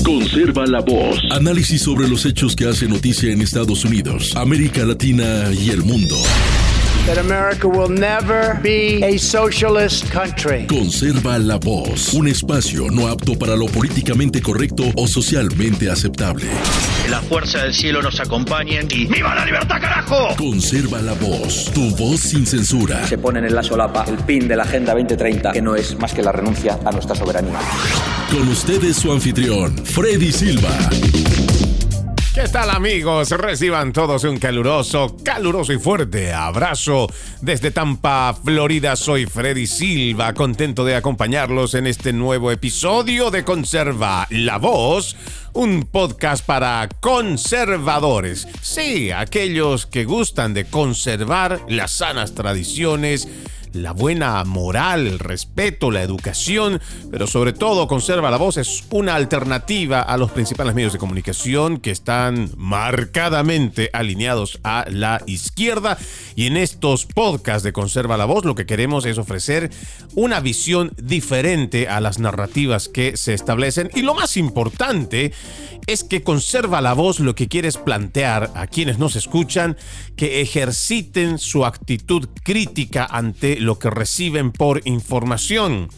Conserva la voz. Análisis sobre los hechos que hacen noticia en Estados Unidos, América Latina y el mundo. That America will never be a socialist country. Conserva la voz. Un espacio no apto para lo políticamente correcto o socialmente aceptable. Que la fuerza del cielo nos acompañe y ¡viva la libertad, carajo! Conserva la voz. Tu voz sin censura. Se ponen en la solapa el pin de la Agenda 2030, que no es más que la renuncia a nuestra soberanía. Con ustedes su anfitrión, Freddy Silva. ¿Qué tal, amigos? Reciban todos un caluroso y fuerte abrazo desde Tampa, Florida. Soy Freddy Silva, contento de acompañarlos en este nuevo episodio de Conserva la Voz, un podcast para conservadores. Sí, aquellos que gustan de conservar las sanas tradiciones, la buena moral, el respeto, la educación, pero sobre todo Conserva la Voz es una alternativa a los principales medios de comunicación que están marcadamente alineados a la izquierda. Y en estos podcasts de Conserva la Voz lo que queremos es ofrecer una visión diferente a las narrativas que se establecen. Y lo más importante es que Conserva la Voz lo que quiere es plantear a quienes nos escuchan que ejerciten su actitud crítica ante lo que reciben por información.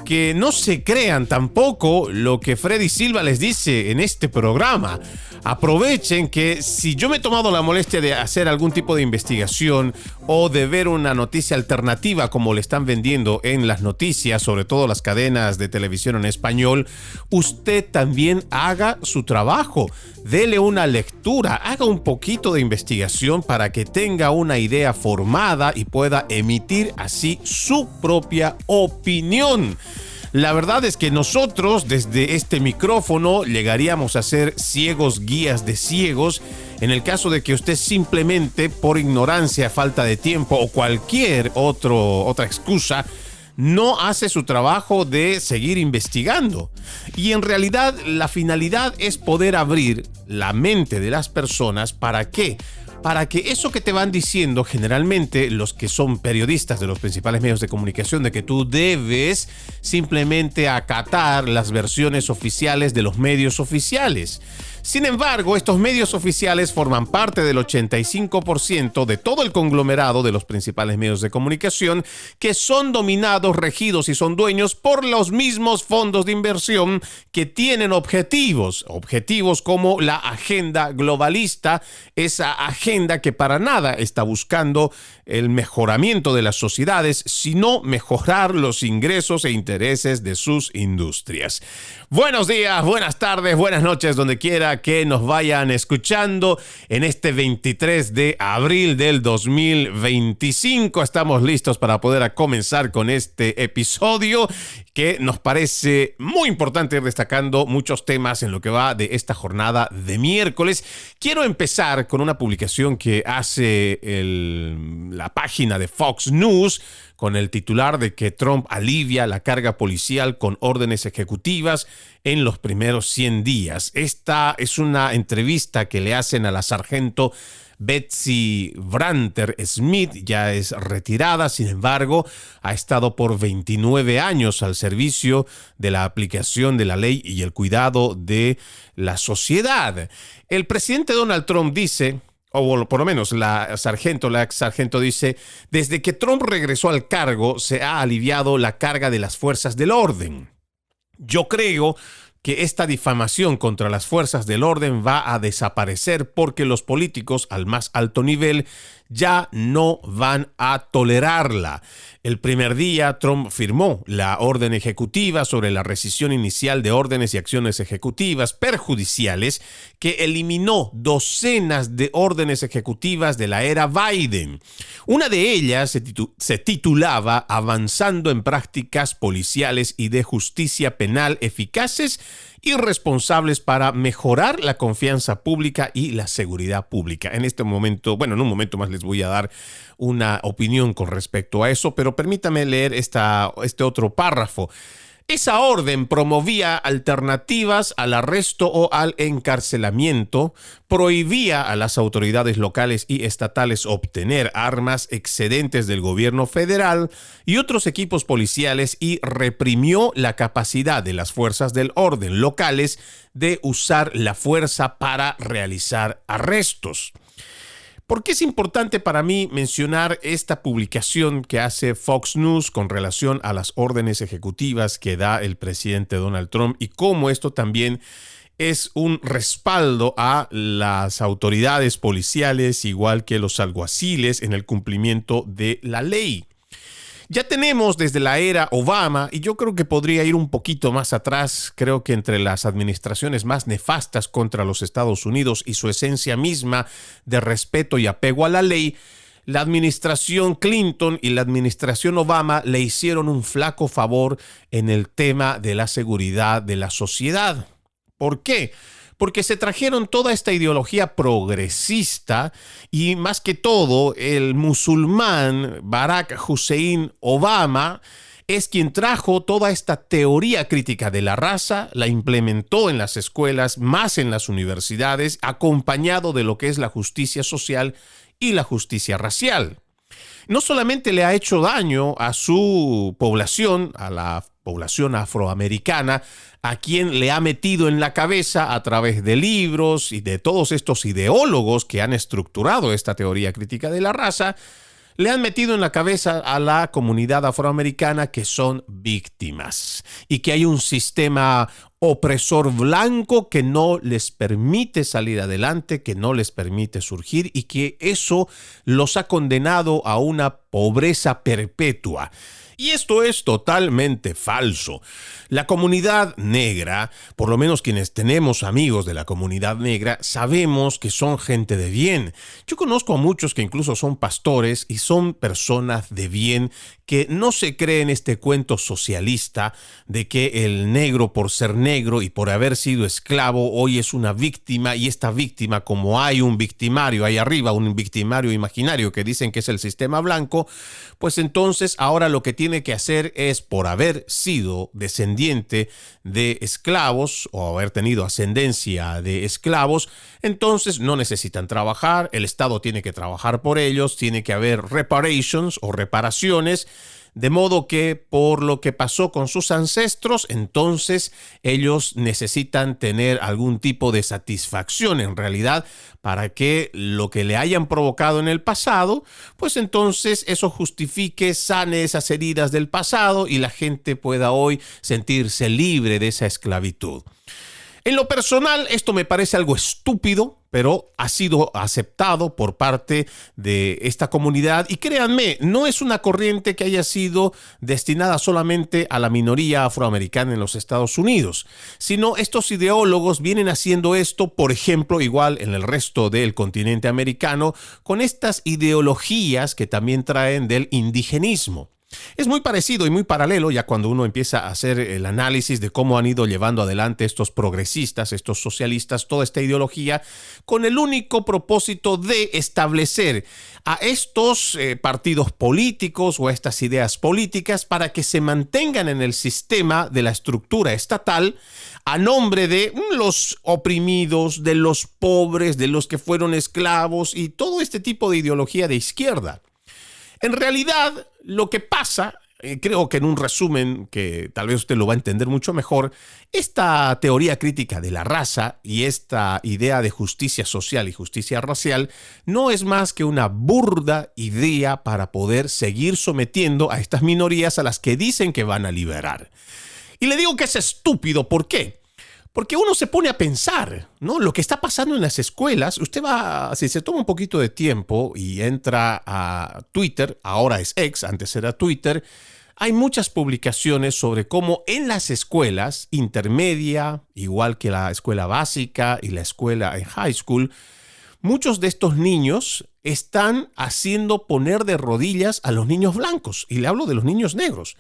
Que no se crean tampoco lo que Freddy Silva les dice en este programa. Aprovechen que si yo me he tomado la molestia de hacer algún tipo de investigación o de ver una noticia alternativa como le están vendiendo en las noticias, sobre todo las cadenas de televisión en español, usted también haga su trabajo. Dele una lectura, haga un poquito de investigación para que tenga una idea formada y pueda emitir así su propia opinión. La verdad es que nosotros desde este micrófono llegaríamos a ser ciegos guías de ciegos en el caso de que usted simplemente por ignorancia, falta de tiempo o cualquier otra excusa no hace su trabajo de seguir investigando. Y en realidad la finalidad es poder abrir la mente de las personas. ¿Para qué? Para que eso que te van diciendo generalmente los que son periodistas de los principales medios de comunicación, de que tú debes simplemente acatar las versiones oficiales de los medios oficiales. Sin embargo, estos medios oficiales forman parte del 85% de todo el conglomerado de los principales medios de comunicación que son dominados, regidos y son dueños por los mismos fondos de inversión que tienen objetivos como la agenda globalista, esa agenda que para nada está buscando el mejoramiento de las sociedades, sino mejorar los ingresos e intereses de sus industrias. Buenos días, buenas tardes, buenas noches, donde quiera que nos vayan escuchando en este 23 de abril del 2025. Estamos listos para poder comenzar con este episodio que nos parece muy importante ir destacando muchos temas en lo que va de esta jornada de miércoles. Quiero empezar con una publicación que hace la página de Fox News con el titular de que Trump alivia la carga policial con órdenes ejecutivas en los primeros 100 días. Esta es una entrevista que le hacen a la sargento Betsy Branter Smith, ya es retirada, sin embargo, ha estado por 29 años al servicio de la aplicación de la ley y el cuidado de la sociedad. El presidente Donald Trump dice, o por lo menos la ex sargento dice, desde que Trump regresó al cargo se ha aliviado la carga de las fuerzas del orden. Yo creo que esta difamación contra las fuerzas del orden va a desaparecer porque los políticos al más alto nivel ya no van a tolerarla. El primer día, Trump firmó la orden ejecutiva sobre la rescisión inicial de órdenes y acciones ejecutivas perjudiciales que eliminó docenas de órdenes ejecutivas de la era Biden. Una de ellas se titulaba Avanzando en prácticas policiales y de justicia penal eficaces y responsables para mejorar la confianza pública y la seguridad pública. En este momento, en un momento más les voy a dar una opinión con respecto a eso, pero permítame leer este otro párrafo. Esa orden promovía alternativas al arresto o al encarcelamiento, prohibía a las autoridades locales y estatales obtener armas excedentes del gobierno federal y otros equipos policiales y reprimió la capacidad de las fuerzas del orden locales de usar la fuerza para realizar arrestos. ¿Por qué es importante para mí mencionar esta publicación que hace Fox News con relación a las órdenes ejecutivas que da el presidente Donald Trump y cómo esto también es un respaldo a las autoridades policiales, igual que los alguaciles, en el cumplimiento de la ley? Ya tenemos desde la era Obama, y yo creo que podría ir un poquito más atrás, creo que entre las administraciones más nefastas contra los Estados Unidos y su esencia misma de respeto y apego a la ley, la administración Clinton y la administración Obama le hicieron un flaco favor en el tema de la seguridad de la sociedad. ¿Por qué? Porque se trajeron toda esta ideología progresista y más que todo el musulmán Barack Hussein Obama es quien trajo toda esta teoría crítica de la raza, la implementó en las escuelas, más en las universidades, acompañado de lo que es la justicia social y la justicia racial. No solamente le ha hecho daño a su población, a la población afroamericana, a quien le ha metido en la cabeza a través de libros y de todos estos ideólogos que han estructurado esta teoría crítica de la raza, le han metido en la cabeza a la comunidad afroamericana que son víctimas y que hay un sistema opresor blanco que no les permite salir adelante, que no les permite surgir y que eso los ha condenado a una pobreza perpetua. Y esto es totalmente falso. La comunidad negra, por lo menos quienes tenemos amigos de la comunidad negra, sabemos que son gente de bien. Yo conozco a muchos que incluso son pastores y son personas de bien que no se creen este cuento socialista de que el negro por ser negro y por haber sido esclavo hoy es una víctima y esta víctima, como hay un victimario ahí arriba, un victimario imaginario que dicen que es el sistema blanco, pues entonces ahora lo que tiene que hacer es, por haber sido descendiente de esclavos o haber tenido ascendencia de esclavos, entonces no necesitan trabajar, el Estado tiene que trabajar por ellos, tiene que haber reparations o reparaciones, de modo que por lo que pasó con sus ancestros, entonces ellos necesitan tener algún tipo de satisfacción en realidad para que lo que le hayan provocado en el pasado, pues entonces eso justifique, sane esas heridas del pasado y la gente pueda hoy sentirse libre de esa esclavitud. En lo personal, esto me parece algo estúpido, pero ha sido aceptado por parte de esta comunidad. Y créanme, no es una corriente que haya sido destinada solamente a la minoría afroamericana en los Estados Unidos, sino estos ideólogos vienen haciendo esto, por ejemplo, igual en el resto del continente americano, con estas ideologías que también traen del indigenismo. Es muy parecido y muy paralelo ya cuando uno empieza a hacer el análisis de cómo han ido llevando adelante estos progresistas, estos socialistas, toda esta ideología, con el único propósito de establecer a estos partidos políticos o a estas ideas políticas para que se mantengan en el sistema de la estructura estatal a nombre de los oprimidos, de los pobres, de los que fueron esclavos y todo este tipo de ideología de izquierda. En realidad, lo que pasa, creo que en un resumen que tal vez usted lo va a entender mucho mejor, esta teoría crítica de la raza y esta idea de justicia social y justicia racial no es más que una burda idea para poder seguir sometiendo a estas minorías a las que dicen que van a liberar. Y le digo que es estúpido, ¿por qué? Porque uno se pone a pensar, ¿no? Lo que está pasando en las escuelas, usted va, si se toma un poquito de tiempo y entra a Twitter, ahora es X, antes era Twitter, hay muchas publicaciones sobre cómo en las escuelas intermedia, igual que la escuela básica y la escuela en high school, muchos de estos niños están haciendo poner de rodillas a los niños blancos, y le hablo de los niños negros.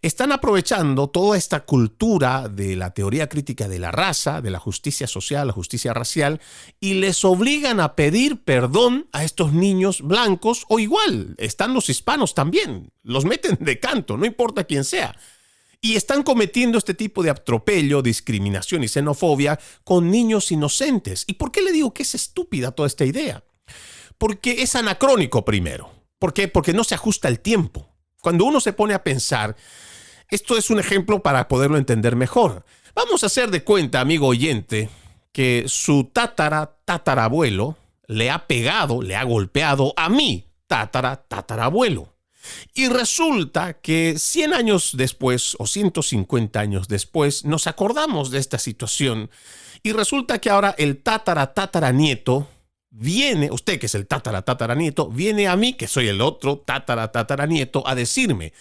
Están aprovechando toda esta cultura de la teoría crítica de la raza, de la justicia social, la justicia racial, y les obligan a pedir perdón a estos niños blancos, o igual, están los hispanos también, los meten de canto, no importa quién sea. Y están cometiendo este tipo de atropello, discriminación y xenofobia con niños inocentes. ¿Y por qué le digo que es estúpida toda esta idea? Porque es anacrónico primero. ¿Por qué? Porque no se ajusta el tiempo. Cuando uno se pone a pensar, esto es un ejemplo para poderlo entender mejor. Vamos a hacer de cuenta, amigo oyente, que su tatarabuelo le ha pegado, le ha golpeado a mi tatarabuelo. Y resulta que 100 años después o 150 años después nos acordamos de esta situación y resulta que ahora el tataranieto viene, usted que es el tataranieto, viene a mí, que soy el otro tataranieto, a decirme,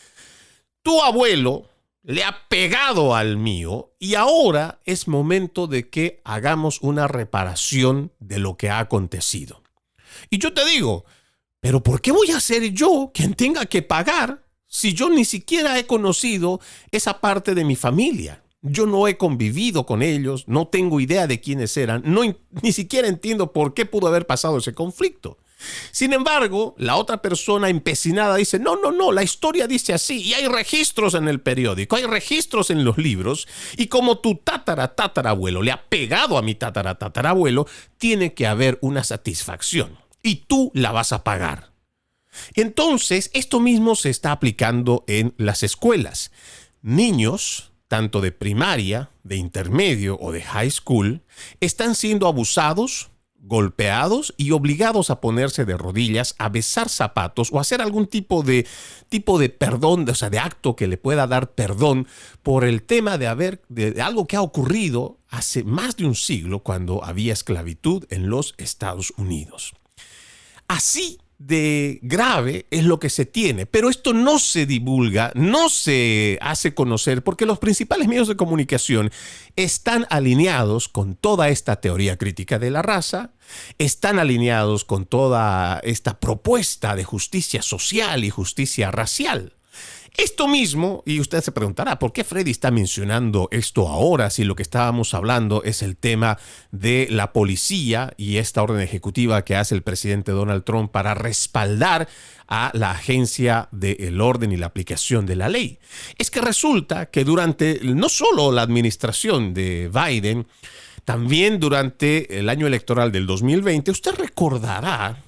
tu abuelo le ha pegado al mío y ahora es momento de que hagamos una reparación de lo que ha acontecido. Y yo te digo, ¿pero por qué voy a ser yo quien tenga que pagar si yo ni siquiera he conocido esa parte de mi familia? Yo no he convivido con ellos, no tengo idea de quiénes eran, ni siquiera entiendo por qué pudo haber pasado ese conflicto. Sin embargo, la otra persona empecinada dice, no, la historia dice así, y hay registros en el periódico, hay registros en los libros, y como tu tatarabuelo le ha pegado a mi tatarabuelo, tiene que haber una satisfacción, y tú la vas a pagar. Entonces, esto mismo se está aplicando en las escuelas. Niños, tanto de primaria, de intermedio o de high school, están siendo abusados, golpeados y obligados a ponerse de rodillas, a besar zapatos o hacer algún tipo de perdón, o sea, de acto que le pueda dar perdón por el tema de algo que ha ocurrido hace más de un siglo cuando había esclavitud en los Estados Unidos. Así de grave es lo que se tiene, pero esto no se divulga, no se hace conocer porque los principales medios de comunicación están alineados con toda esta teoría crítica de la raza, están alineados con toda esta propuesta de justicia social y justicia racial. Esto mismo, y usted se preguntará, ¿por qué Freddy está mencionando esto ahora si lo que estábamos hablando es el tema de la policía y esta orden ejecutiva que hace el presidente Donald Trump para respaldar a la agencia del orden y la aplicación de la ley? Es que resulta que durante no solo la administración de Biden, también durante el año electoral del 2020, usted recordará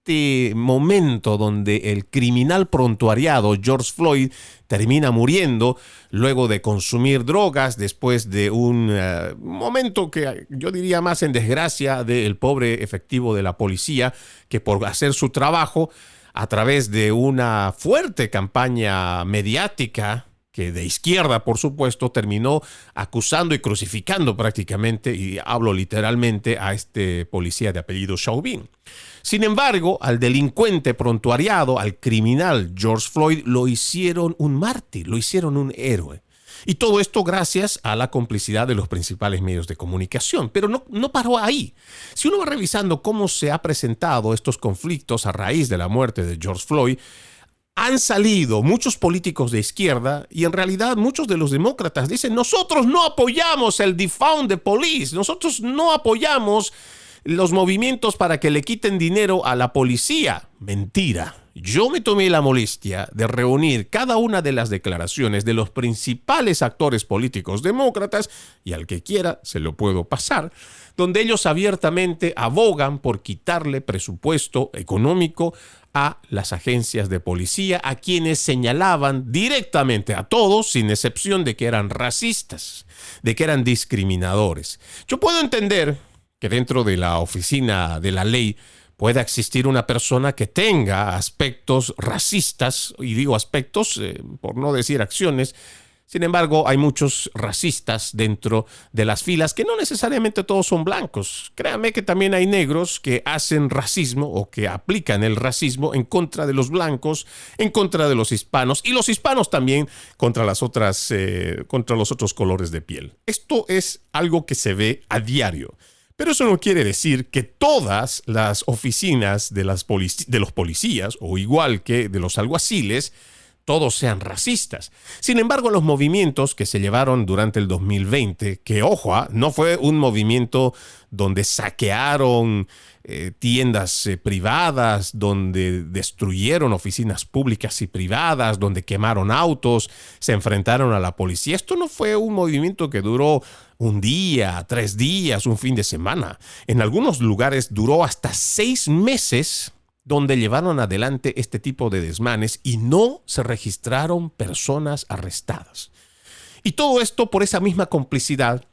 este momento donde el criminal prontuariado George Floyd termina muriendo luego de consumir drogas después de un momento que yo diría más en desgracia del pobre efectivo de la policía que por hacer su trabajo a través de una fuerte campaña mediática que de izquierda, por supuesto, terminó acusando y crucificando prácticamente, y hablo literalmente, a este policía de apellido Chauvin. Sin embargo, al delincuente prontuariado, al criminal George Floyd, lo hicieron un mártir, lo hicieron un héroe. Y todo esto gracias a la complicidad de los principales medios de comunicación. Pero no paró ahí. Si uno va revisando cómo se han presentado estos conflictos a raíz de la muerte de George Floyd, han salido muchos políticos de izquierda y en realidad muchos de los demócratas dicen, nosotros no apoyamos el defund the police, nosotros no apoyamos los movimientos para que le quiten dinero a la policía. Mentira. Yo me tomé la molestia de reunir cada una de las declaraciones de los principales actores políticos demócratas, y al que quiera se lo puedo pasar, donde ellos abiertamente abogan por quitarle presupuesto económico a las agencias de policía, a quienes señalaban directamente a todos, sin excepción, de que eran racistas, de que eran discriminadores. Yo puedo entender que dentro de la oficina de la ley pueda existir una persona que tenga aspectos racistas, y digo aspectos por no decir acciones. Sin embargo, hay muchos racistas dentro de las filas que no necesariamente todos son blancos. Créanme que también hay negros que hacen racismo o que aplican el racismo en contra de los blancos, en contra de los hispanos, y los hispanos también contra los otros colores de piel. Esto es algo que se ve a diario. Pero eso no quiere decir que todas las oficinas de los policías, o igual que de los alguaciles, todos sean racistas. Sin embargo, los movimientos que se llevaron durante el 2020, que ojo, no fue un movimiento donde saquearon tiendas privadas, donde destruyeron oficinas públicas y privadas, donde quemaron autos, se enfrentaron a la policía. Esto no fue un movimiento que duró un día, 3 días, un fin de semana. En algunos lugares duró hasta 6 meses, donde llevaron adelante este tipo de desmanes y no se registraron personas arrestadas. Y todo esto por esa misma complicidad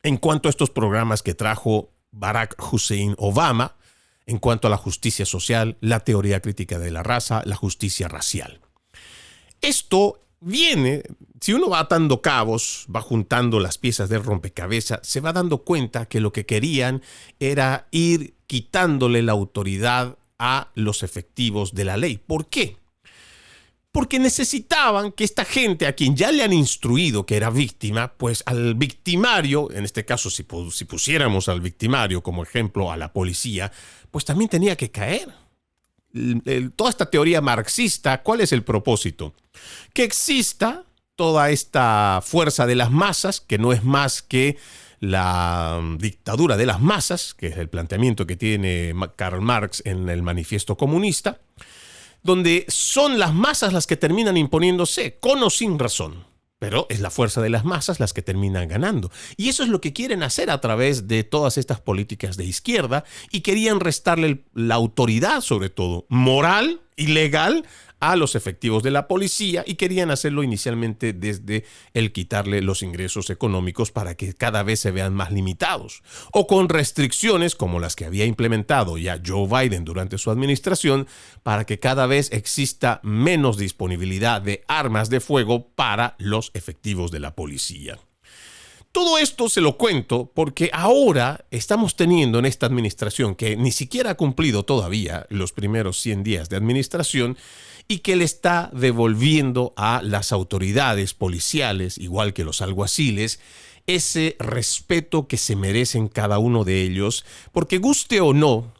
en cuanto a estos programas que trajo Barack Hussein Obama, en cuanto a la justicia social, la teoría crítica de la raza, la justicia racial. Esto viene, si uno va atando cabos, va juntando las piezas del rompecabezas, se va dando cuenta que lo que querían era ir quitándole la autoridad a los efectivos de la ley. ¿Por qué? Porque necesitaban que esta gente a quien ya le han instruido que era víctima, pues al victimario, en este caso si pusiéramos al victimario como ejemplo a la policía, pues también tenía que caer. Toda esta teoría marxista, ¿cuál es el propósito? Que exista toda esta fuerza de las masas, que no es más que la dictadura de las masas, que es el planteamiento que tiene Karl Marx en el Manifiesto Comunista, donde son las masas las que terminan imponiéndose, con o sin razón. Pero es la fuerza de las masas las que terminan ganando. Y eso es lo que quieren hacer a través de todas estas políticas de izquierda, y querían restarle la autoridad, sobre todo moral y legal, a los efectivos de la policía, y querían hacerlo inicialmente desde el quitarle los ingresos económicos para que cada vez se vean más limitados, o con restricciones como las que había implementado ya Joe Biden durante su administración, para que cada vez exista menos disponibilidad de armas de fuego para los efectivos de la policía. Todo esto se lo cuento porque ahora estamos teniendo en esta administración, que ni siquiera ha cumplido todavía los primeros 100 días de administración, y que le está devolviendo a las autoridades policiales, igual que los alguaciles, ese respeto que se merecen cada uno de ellos, porque guste o no,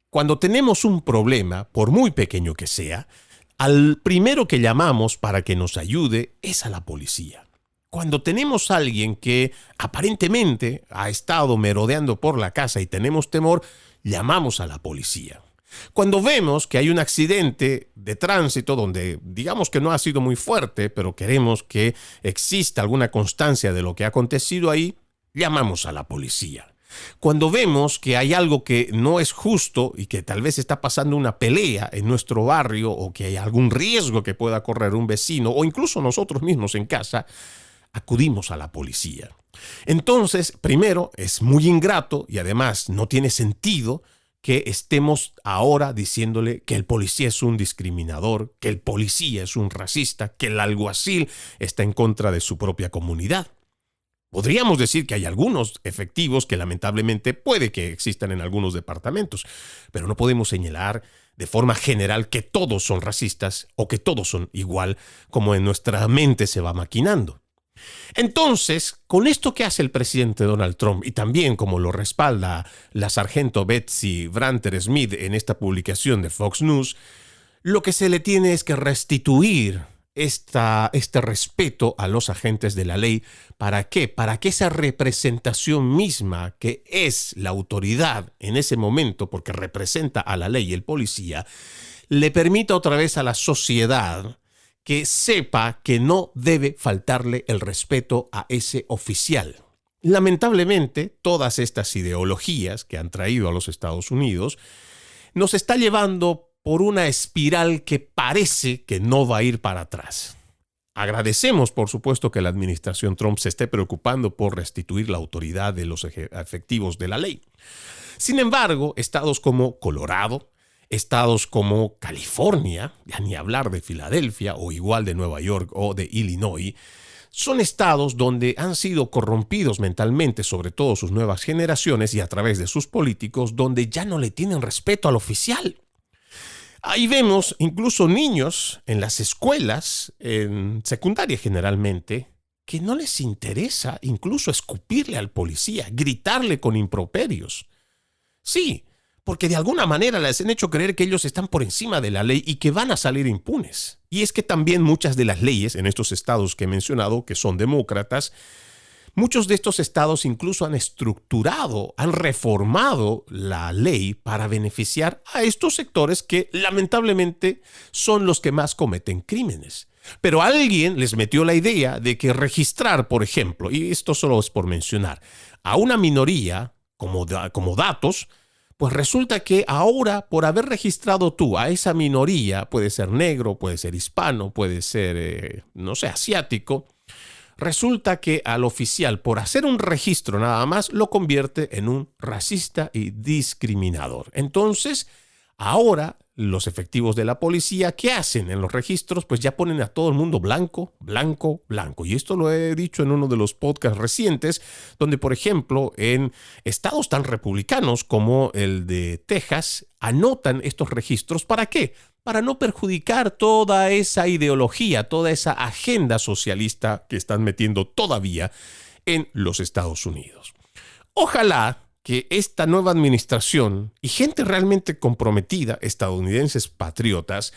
cuando tenemos un problema, por muy pequeño que sea, al primero que llamamos para que nos ayude es a la policía. Cuando tenemos a alguien que aparentemente ha estado merodeando por la casa y tenemos temor, llamamos a la policía. Cuando vemos que hay un accidente de tránsito donde digamos que no ha sido muy fuerte, pero queremos que exista alguna constancia de lo que ha acontecido ahí, llamamos a la policía. Cuando vemos que hay algo que no es justo y que tal vez está pasando una pelea en nuestro barrio, o que hay algún riesgo que pueda correr un vecino o incluso nosotros mismos en casa, acudimos a la policía. Entonces, primero, es muy ingrato y además no tiene sentido que estemos ahora diciéndole que el policía es un discriminador, que el policía es un racista, que el alguacil está en contra de su propia comunidad. Podríamos decir que hay algunos efectivos que lamentablemente puede que existan en algunos departamentos, pero no podemos señalar de forma general que todos son racistas o que todos son igual, como en nuestra mente se va maquinando. Entonces, con esto que hace el presidente Donald Trump, y también como lo respalda la sargento Betsy Branter Smith en esta publicación de Fox News, lo que se le tiene es que restituir este respeto a los agentes de la ley. ¿Para qué? Para que esa representación misma, que es la autoridad en ese momento, porque representa a la ley y el policía, le permita otra vez a la sociedad que sepa que no debe faltarle el respeto a ese oficial. Lamentablemente, todas estas ideologías que han traído a los Estados Unidos nos está llevando por una espiral que parece que no va a ir para atrás. Agradecemos, por supuesto, que la administración Trump se esté preocupando por restituir la autoridad de los efectivos de la ley. Sin embargo, estados como Colorado, estados como California, ya ni hablar de Filadelfia o igual de Nueva York o de Illinois, son estados donde han sido corrompidos mentalmente, sobre todo sus nuevas generaciones y a través de sus políticos, donde ya no le tienen respeto al oficial. Ahí vemos incluso niños en las escuelas, en secundaria generalmente, que no les interesa incluso escupirle al policía, gritarle con improperios. Sí, porque de alguna manera les han hecho creer que ellos están por encima de la ley y que van a salir impunes. Y es que también muchas de las leyes en estos estados que he mencionado, que son demócratas, muchos de estos estados incluso han estructurado, han reformado la ley para beneficiar a estos sectores que lamentablemente son los que más cometen crímenes. Pero alguien les metió la idea de que registrar, por ejemplo, y esto solo es por mencionar, a una minoría como datos, pues resulta que ahora por haber registrado tú a esa minoría, puede ser negro, puede ser hispano, puede ser, asiático, resulta que al oficial, por hacer un registro nada más, lo convierte en un racista y discriminador. Entonces, ahora los efectivos de la policía, ¿qué hacen en los registros? Pues ya ponen a todo el mundo blanco, blanco, blanco. Y esto lo he dicho en uno de los podcasts recientes, donde, por ejemplo, en estados tan republicanos como el de Texas, anotan estos registros. ¿Para qué? Para no perjudicar toda esa ideología, toda esa agenda socialista que están metiendo todavía en los Estados Unidos. Ojalá que esta nueva administración y gente realmente comprometida, estadounidenses patriotas,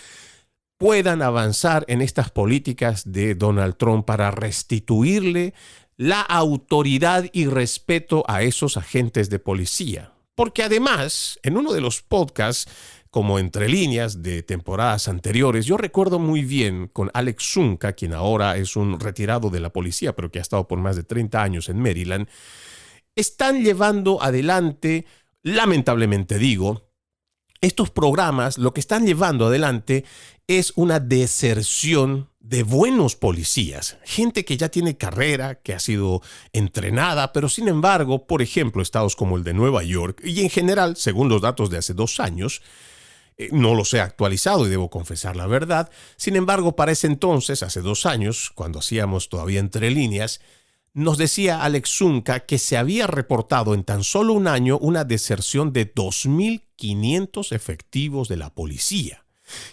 puedan avanzar en estas políticas de Donald Trump para restituirle la autoridad y respeto a esos agentes de policía. Porque además, en uno de los podcasts, como entre líneas de temporadas anteriores, yo recuerdo muy bien con Alex Zunca, quien ahora es un retirado de la policía, pero que ha estado por más de 30 años en Maryland, están llevando adelante, lamentablemente digo, estos programas, lo que están llevando adelante es una deserción de buenos policías, gente que ya tiene carrera, que ha sido entrenada, pero sin embargo, por ejemplo, estados como el de Nueva York y en general, según los datos de hace 2 años, no los he actualizado y debo confesar la verdad, sin embargo, para ese entonces, hace 2 años, cuando hacíamos todavía entre líneas, nos decía Alex Zunca que se había reportado en tan solo un año una deserción de 2.500 efectivos de la policía,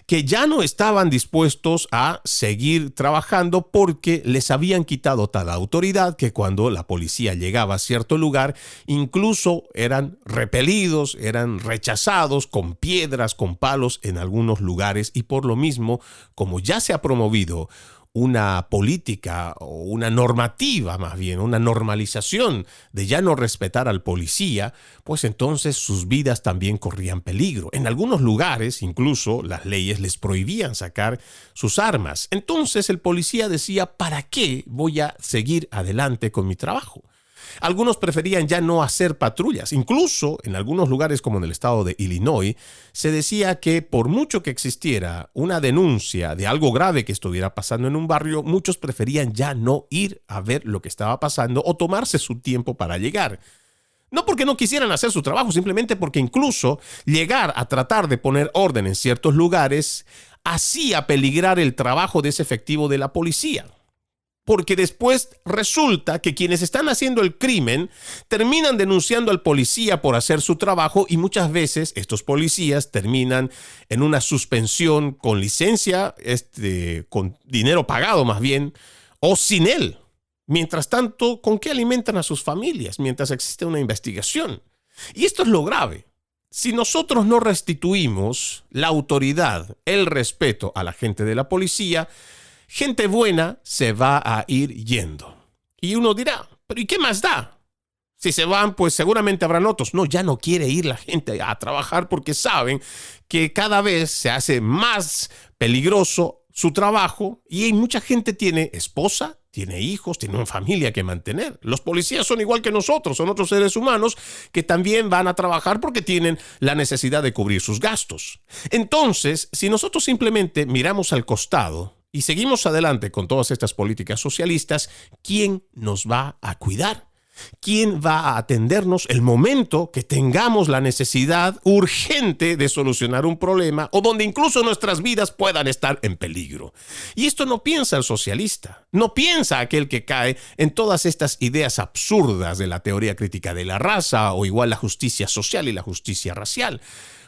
que ya no estaban dispuestos a seguir trabajando porque les habían quitado tal autoridad que cuando la policía llegaba a cierto lugar, incluso eran repelidos, eran rechazados con piedras, con palos en algunos lugares, y por lo mismo, como ya se ha promovido una política o una normativa, más bien, una normalización de ya no respetar al policía, pues entonces sus vidas también corrían peligro. En algunos lugares, incluso, las leyes les prohibían sacar sus armas. Entonces el policía decía, ¿para qué voy a seguir adelante con mi trabajo? Algunos preferían ya no hacer patrullas. Incluso en algunos lugares como en el estado de Illinois, se decía que por mucho que existiera una denuncia de algo grave que estuviera pasando en un barrio, muchos preferían ya no ir a ver lo que estaba pasando o tomarse su tiempo para llegar. No porque no quisieran hacer su trabajo, simplemente porque incluso llegar a tratar de poner orden en ciertos lugares hacía peligrar el trabajo de ese efectivo de la policía. Porque después resulta que quienes están haciendo el crimen terminan denunciando al policía por hacer su trabajo, y muchas veces estos policías terminan en una suspensión con licencia, con dinero pagado más bien, o sin él. Mientras tanto, ¿con qué alimentan a sus familias mientras existe una investigación? Y esto es lo grave. Si nosotros no restituimos la autoridad, el respeto a la gente de la policía, gente buena se va a ir yendo. Y uno dirá, ¿pero y qué más da? Si se van, pues seguramente habrán otros. No, ya no quiere ir la gente a trabajar porque saben que cada vez se hace más peligroso su trabajo, y mucha gente tiene esposa, tiene hijos, tiene una familia que mantener. Los policías son igual que nosotros, son otros seres humanos que también van a trabajar porque tienen la necesidad de cubrir sus gastos. Entonces, si nosotros simplemente miramos al costado y seguimos adelante con todas estas políticas socialistas, ¿quién nos va a cuidar? ¿Quién va a atendernos el momento que tengamos la necesidad urgente de solucionar un problema o donde incluso nuestras vidas puedan estar en peligro? Y esto no piensa el socialista, no piensa aquel que cae en todas estas ideas absurdas de la teoría crítica de la raza o igual la justicia social y la justicia racial.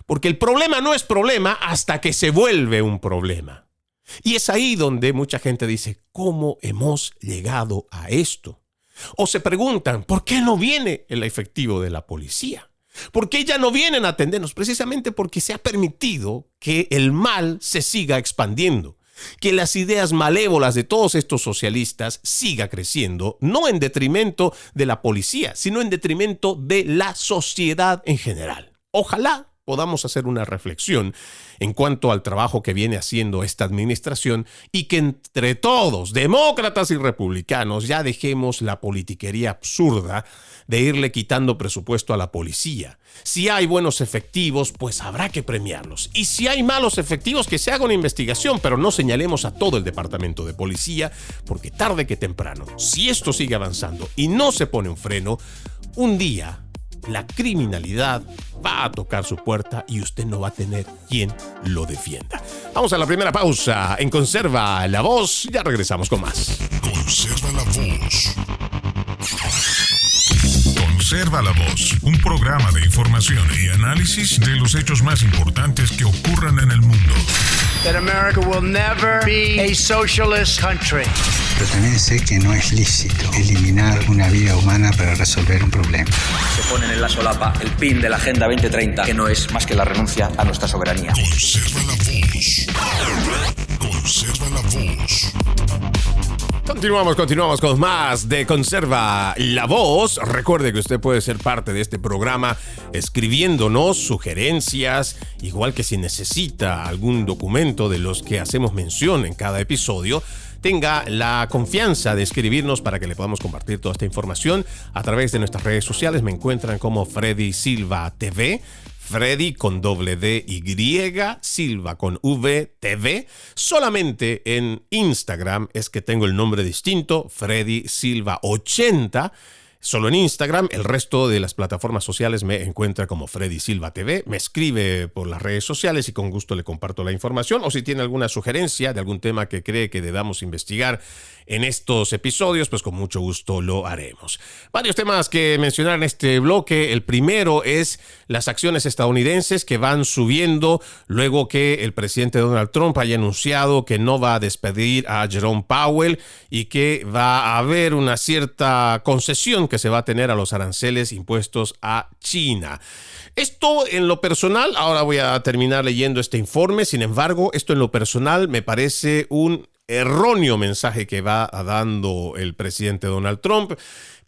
Porque el problema no es problema hasta que se vuelve un problema. Y es ahí donde mucha gente dice, ¿cómo hemos llegado a esto? O se preguntan, ¿por qué no viene el efectivo de la policía? ¿Por qué ya no vienen a atendernos? Precisamente porque se ha permitido que el mal se siga expandiendo, que las ideas malévolas de todos estos socialistas siga creciendo, no en detrimento de la policía, sino en detrimento de la sociedad en general. Ojalá podamos hacer una reflexión en cuanto al trabajo que viene haciendo esta administración y que entre todos, demócratas y republicanos, ya dejemos la politiquería absurda de irle quitando presupuesto a la policía. Si hay buenos efectivos, pues habrá que premiarlos. Y si hay malos efectivos, que se haga una investigación, pero no señalemos a todo el departamento de policía, porque tarde que temprano, si esto sigue avanzando y no se pone un freno, un día la criminalidad va a tocar su puerta y usted no va a tener quien lo defienda. Vamos a la primera pausa en Conserva la Voz. Ya regresamos con más. Conserva la Voz. Conserva la Voz, un programa de información y análisis de los hechos más importantes que ocurran en el mundo. That America will never be a socialist country. Pero también sé que no es lícito eliminar una vida humana para resolver un problema. Se ponen en la solapa el pin de la Agenda 2030, que no es más que la renuncia a nuestra soberanía. Conserva la Voz. Conserva la Voz. Continuamos con más de Conserva la Voz. Recuerde que usted puede ser parte de este programa escribiéndonos sugerencias, igual que si necesita algún documento de los que hacemos mención en cada episodio, tenga la confianza de escribirnos para que le podamos compartir toda esta información a través de nuestras redes sociales. Me encuentran como Freddy Silva TV. Freddy con doble D Y, Silva con V, TV. Solamente en Instagram es que tengo el nombre distinto, Freddy Silva 80. Solo en Instagram, el resto de las plataformas sociales me encuentra como Freddy Silva TV. Me escribe por las redes sociales y con gusto le comparto la información. O si tiene alguna sugerencia de algún tema que cree que debamos investigar en estos episodios, pues con mucho gusto lo haremos. Varios temas que mencionar en este bloque. El primero es las acciones estadounidenses que van subiendo luego que el presidente Donald Trump haya anunciado que no va a despedir a Jerome Powell y que va a haber una cierta concesión que se va a tener a los aranceles impuestos a China. Esto en lo personal, ahora voy a terminar leyendo este informe, sin embargo, esto en lo personal me parece un erróneo mensaje que va dando el presidente Donald Trump,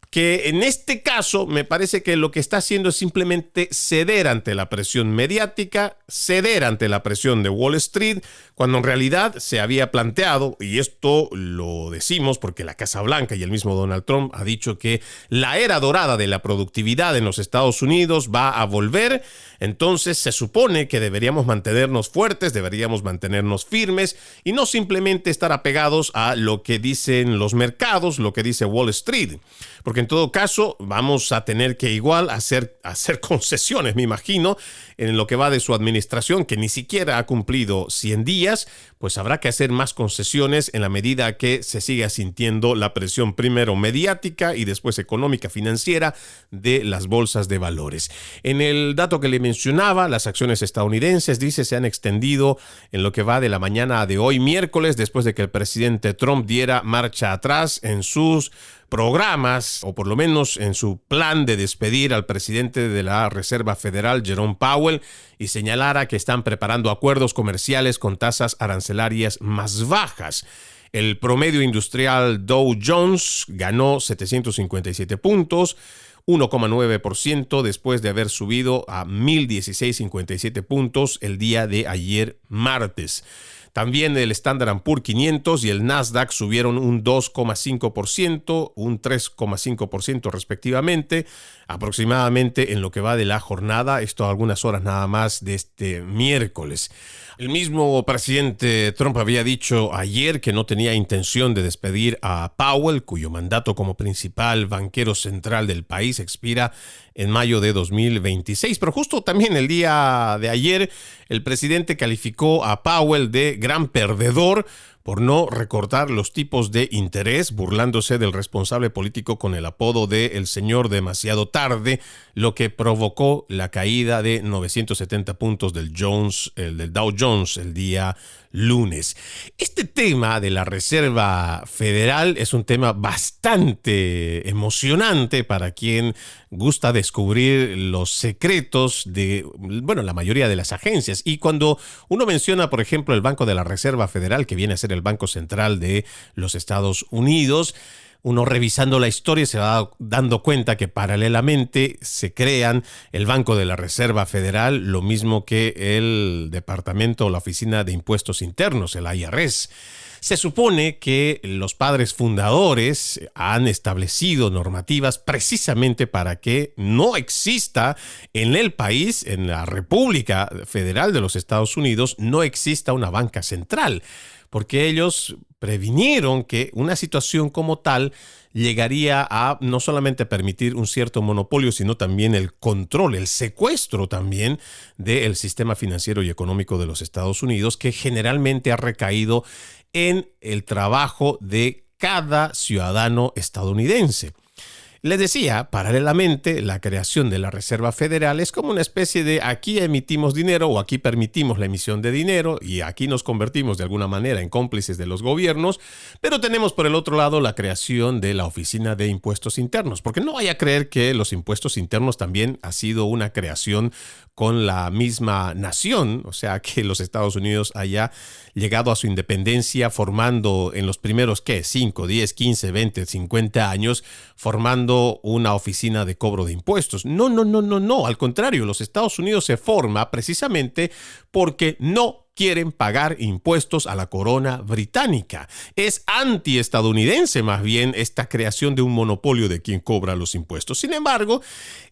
que en este caso me parece que lo que está haciendo es simplemente ceder ante la presión mediática, ceder ante la presión de Wall Street, cuando en realidad se había planteado, y esto lo decimos porque la Casa Blanca y el mismo Donald Trump ha dicho que la era dorada de la productividad en los Estados Unidos va a volver. Entonces se supone que deberíamos mantenernos fuertes, deberíamos mantenernos firmes y no simplemente estar apegados a lo que dicen los mercados, lo que dice Wall Street. Porque en todo caso vamos a tener que igual hacer concesiones, me imagino, en lo que va de su administración, que ni siquiera ha cumplido 100 días, pues habrá que hacer más concesiones en la medida que se siga sintiendo la presión primero mediática y después económica financiera de las bolsas de valores. En el dato que le mencionaba, las acciones estadounidenses, dice, se han extendido en lo que va de la mañana de hoy, miércoles, después de que el presidente Trump diera marcha atrás en sus programas, o por lo menos en su plan de despedir al presidente de la Reserva Federal, Jerome Powell, y señalara que están preparando acuerdos comerciales con tasas arancelarias más bajas. El promedio industrial Dow Jones ganó 757 puntos, 1,9% después de haber subido a 1,016,57 puntos el día de ayer martes. También el Standard & Poor's 500 y el Nasdaq subieron un 2,5%, un 3,5% respectivamente, aproximadamente en lo que va de la jornada, esto a algunas horas nada más de este miércoles. El mismo presidente Trump había dicho ayer que no tenía intención de despedir a Powell, cuyo mandato como principal banquero central del país expira en mayo de 2026. Pero justo también el día de ayer, el presidente calificó a Powell de gran perdedor por no recortar los tipos de interés, burlándose del responsable político con el apodo de el señor demasiado tarde, lo que provocó la caída de 970 puntos del Dow Jones el día lunes. Este tema de la Reserva Federal es un tema bastante emocionante para quien gusta descubrir los secretos de, la mayoría de las agencias. Y cuando uno menciona, por ejemplo, el Banco de la Reserva Federal, que viene a ser el Banco Central de los Estados Unidos, uno revisando la historia se va dando cuenta que paralelamente se crean el Banco de la Reserva Federal, lo mismo que el Departamento o la Oficina de Impuestos Internos, el IRS. Se supone que los padres fundadores han establecido normativas precisamente para que no exista en el país, en la República Federal de los Estados Unidos, no exista una banca central, porque ellos previnieron que una situación como tal llegaría a no solamente permitir un cierto monopolio, sino también el control, el secuestro también del sistema financiero y económico de los Estados Unidos, que generalmente ha recaído en el trabajo de cada ciudadano estadounidense. Les decía, paralelamente, la creación de la Reserva Federal es como una especie de aquí emitimos dinero o aquí permitimos la emisión de dinero y aquí nos convertimos de alguna manera en cómplices de los gobiernos, pero tenemos por el otro lado la creación de la Oficina de Impuestos Internos, porque no vaya a creer que los impuestos internos también ha sido una creación con la misma nación, o sea que los Estados Unidos haya llegado a su independencia formando en los primeros, 5, 10, 15, 20, 50 años, formando una oficina de cobro de impuestos. No. Al contrario, los Estados Unidos se forma precisamente porque no quieren pagar impuestos a la corona británica. Es antiestadounidense más bien esta creación de un monopolio de quien cobra los impuestos. Sin embargo,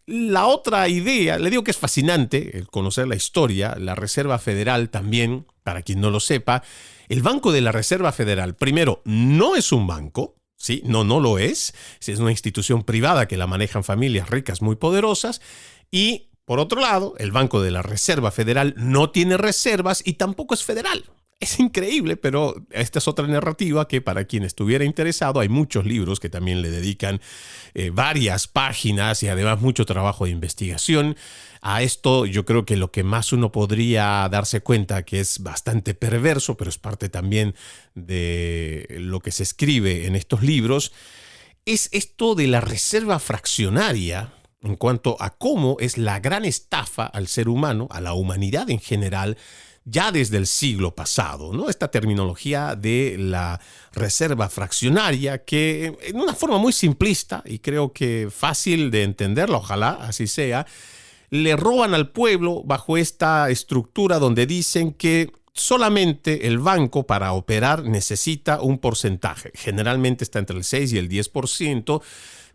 la otra idea, le digo que es fascinante el conocer la historia, la Reserva Federal también, para quien no lo sepa, el Banco de la Reserva Federal, primero, no es un banco. Sí, no lo es. Es una institución privada que la manejan familias ricas muy poderosas. Y, por otro lado, el Banco de la Reserva Federal no tiene reservas y tampoco es federal. Es increíble, pero esta es otra narrativa que para quien estuviera interesado, hay muchos libros que también le dedican varias páginas y además mucho trabajo de investigación. A esto yo creo que lo que más uno podría darse cuenta que es bastante perverso, pero es parte también de lo que se escribe en estos libros, es esto de la reserva fraccionaria en cuanto a cómo es la gran estafa al ser humano, a la humanidad en general, ya desde el siglo pasado, ¿no? Esta terminología de la reserva fraccionaria que en una forma muy simplista y creo que fácil de entenderla, ojalá así sea, le roban al pueblo bajo esta estructura donde dicen que solamente el banco para operar necesita un porcentaje, generalmente está entre el 6 y el 10%,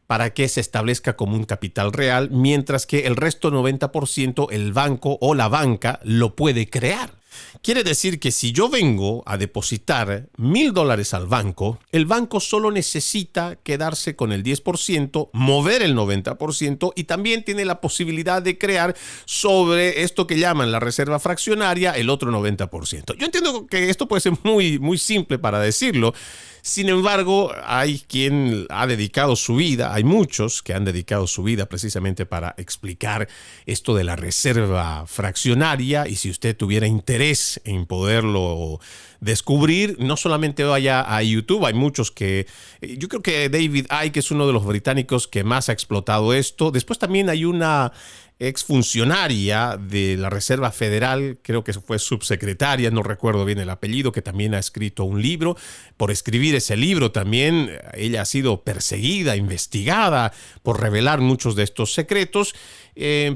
para que se establezca como un capital real, mientras que el resto 90% el banco o la banca lo puede crear. Quiere decir que si yo vengo a depositar $1,000 al banco, el banco solo necesita quedarse con el 10%, mover el 90% y también tiene la posibilidad de crear sobre esto que llaman la reserva fraccionaria el otro 90%. Yo entiendo que esto puede ser muy simple para decirlo. Sin embargo, hay quien ha dedicado su vida, hay muchos que han dedicado su vida precisamente para explicar esto de la reserva fraccionaria, y si usted tuviera interés en poderlo descubrir, no solamente vaya a YouTube, hay muchos que, yo creo que David Icke es uno de los británicos que más ha explotado esto. Después también hay una exfuncionaria de la Reserva Federal, creo que fue subsecretaria, no recuerdo bien el apellido, que también ha escrito un libro. Por escribir ese libro también ella ha sido perseguida, investigada por revelar muchos de estos secretos,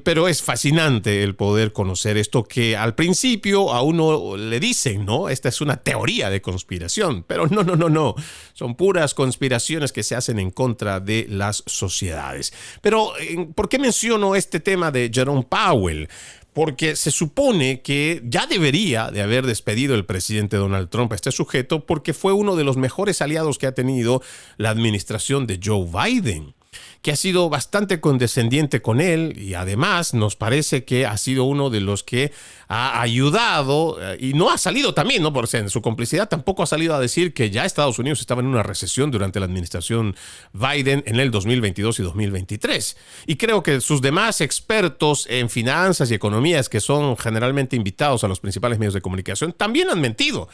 pero es fascinante el poder conocer esto que al principio a uno le dicen, ¿no? Esta es una teoría de conspiración, pero no. Son puras conspiraciones que se hacen en contra de las sociedades. Pero, ¿por qué menciono este tema de Jerome Powell? Porque se supone que ya debería de haber despedido el presidente Donald Trump a este sujeto porque fue uno de los mejores aliados que ha tenido la administración de Joe Biden. que ha sido bastante condescendiente con él y además nos parece que ha sido uno de los que ha ayudado y no ha salido también, ¿no? Por en su complicidad tampoco ha salido a decir que ya Estados Unidos estaba en una recesión durante la administración Biden en el 2022 y 2023. Y creo que sus demás expertos en finanzas y economías, que son generalmente invitados a los principales medios de comunicación, también han mentido.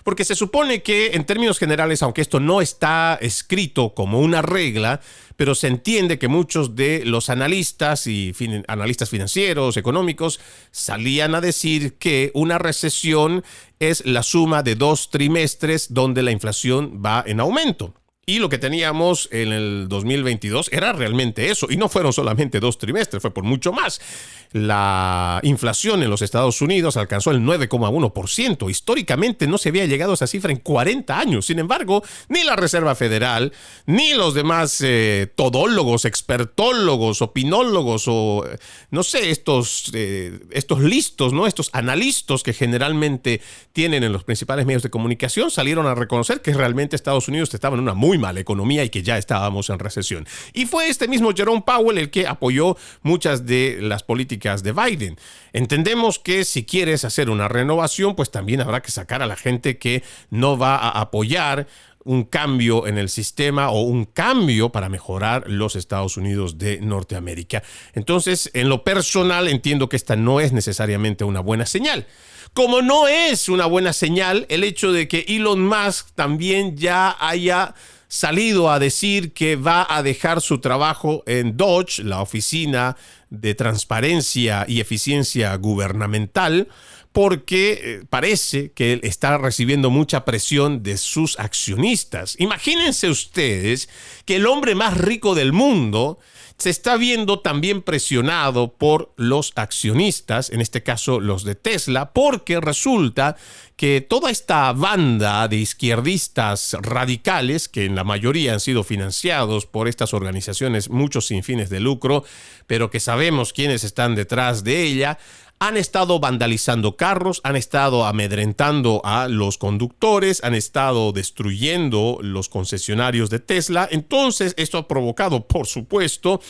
Porque se supone que en términos generales, aunque esto no está escrito como una regla, pero se entiende que muchos de los analistas y analistas financieros, económicos, salían a decir que una recesión es la suma de 2 trimestres donde la inflación va en aumento. Y lo que teníamos en el 2022 era realmente eso. Y no fueron solamente 2 trimestres, fue por mucho más. La inflación en los Estados Unidos alcanzó el 9,1%. Históricamente no se había llegado a esa cifra en 40 años. Sin embargo, ni la Reserva Federal, ni los demás todólogos, expertólogos, opinólogos o, no sé, estos listos, ¿no? Estos analistas que generalmente tienen en los principales medios de comunicación salieron a reconocer que realmente Estados Unidos estaba en una muy mala economía y que ya estábamos en recesión. Y fue este mismo Jerome Powell el que apoyó muchas de las políticas de Biden. Entendemos que si quieres hacer una renovación, pues también habrá que sacar a la gente que no va a apoyar un cambio en el sistema o un cambio para mejorar los Estados Unidos de Norteamérica. Entonces, en lo personal, entiendo que esta no es necesariamente una buena señal. Como no es una buena señal el hecho de que Elon Musk también ya haya salido a decir que va a dejar su trabajo en DOGE, la Oficina de Transparencia y Eficiencia Gubernamental, porque parece que él está recibiendo mucha presión de sus accionistas. Imagínense ustedes que el hombre más rico del mundo se está viendo también presionado por los accionistas, en este caso los de Tesla, porque resulta que toda esta banda de izquierdistas radicales, que en la mayoría han sido financiados por estas organizaciones, muchos sin fines de lucro, pero que sabemos quiénes están detrás de ella, han estado vandalizando carros, han estado amedrentando a los conductores, han estado destruyendo los concesionarios de Tesla. Entonces, esto ha provocado, por supuesto,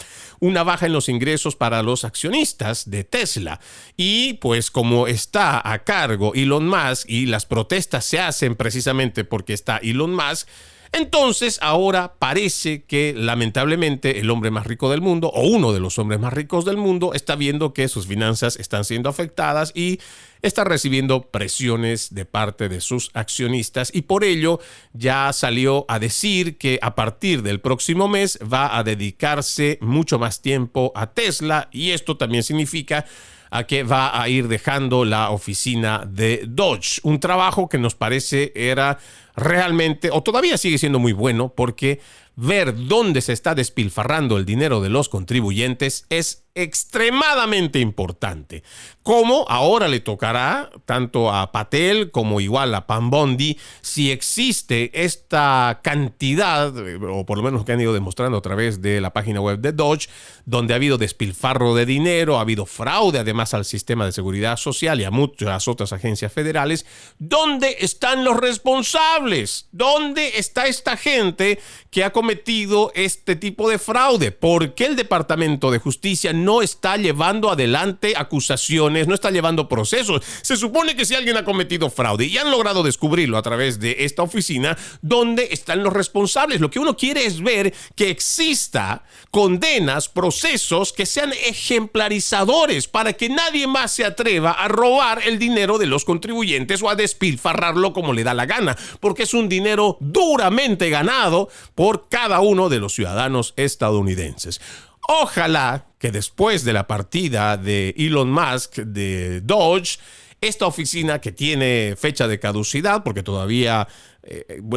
una baja en los ingresos para los accionistas de Tesla. Y pues como está a cargo Elon Musk y las protestas se hacen precisamente porque está Elon Musk, entonces ahora parece que lamentablemente el hombre más rico del mundo o uno de los hombres más ricos del mundo está viendo que sus finanzas están siendo afectadas y está recibiendo presiones de parte de sus accionistas y por ello ya salió a decir que a partir del próximo mes va a dedicarse mucho más tiempo a Tesla y esto también significa a que va a ir dejando la oficina de DOGE, un trabajo que nos parece era realmente, o todavía sigue siendo muy bueno, porque ver dónde se está despilfarrando el dinero de los contribuyentes es extremadamente importante. Como ahora le tocará tanto a Patel como igual a Pam Bondi, si existe esta cantidad, o por lo menos que han ido demostrando a través de la página web de DOGE, donde ha habido despilfarro de dinero, ha habido fraude además al sistema de seguridad social y a muchas otras agencias federales. ¿Dónde están los responsables? ¿Dónde está esta gente que ha cometido este tipo de fraude? ¿Por qué el Departamento de Justicia no está llevando adelante acusaciones, no está llevando procesos? Se supone que si alguien ha cometido fraude y han logrado descubrirlo a través de esta oficina, ¿dónde están los responsables? Lo que uno quiere es ver que exista condenas, procesos que sean ejemplarizadores para que nadie más se atreva a robar el dinero de los contribuyentes o a despilfarrarlo como le da la gana, porque es un dinero duramente ganado por cada uno de los ciudadanos estadounidenses. Ojalá que después de la partida de Elon Musk de DOGE, esta oficina que tiene fecha de caducidad, porque todavía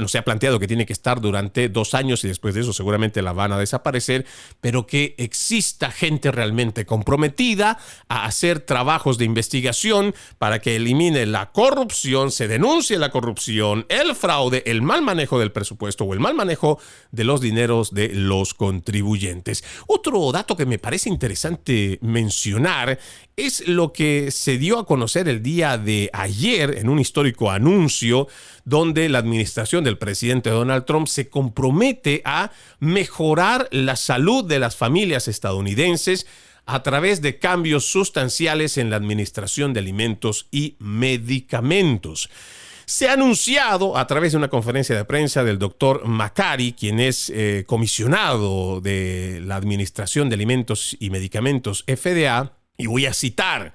se ha planteado que tiene que estar durante 2 años y después de eso seguramente la van a desaparecer, pero que exista gente realmente comprometida a hacer trabajos de investigación para que elimine la corrupción, se denuncie la corrupción, el fraude, el mal manejo del presupuesto o el mal manejo de los dineros de los contribuyentes. Otro dato que me parece interesante mencionar es lo que se dio a conocer el día de ayer en un histórico anuncio donde la administración administración del presidente Donald Trump se compromete a mejorar la salud de las familias estadounidenses a través de cambios sustanciales en la administración de alimentos y medicamentos. Se ha anunciado a través de una conferencia de prensa del doctor McCarthy, quien es comisionado de la Administración de Alimentos y Medicamentos FDA, y voy a citar: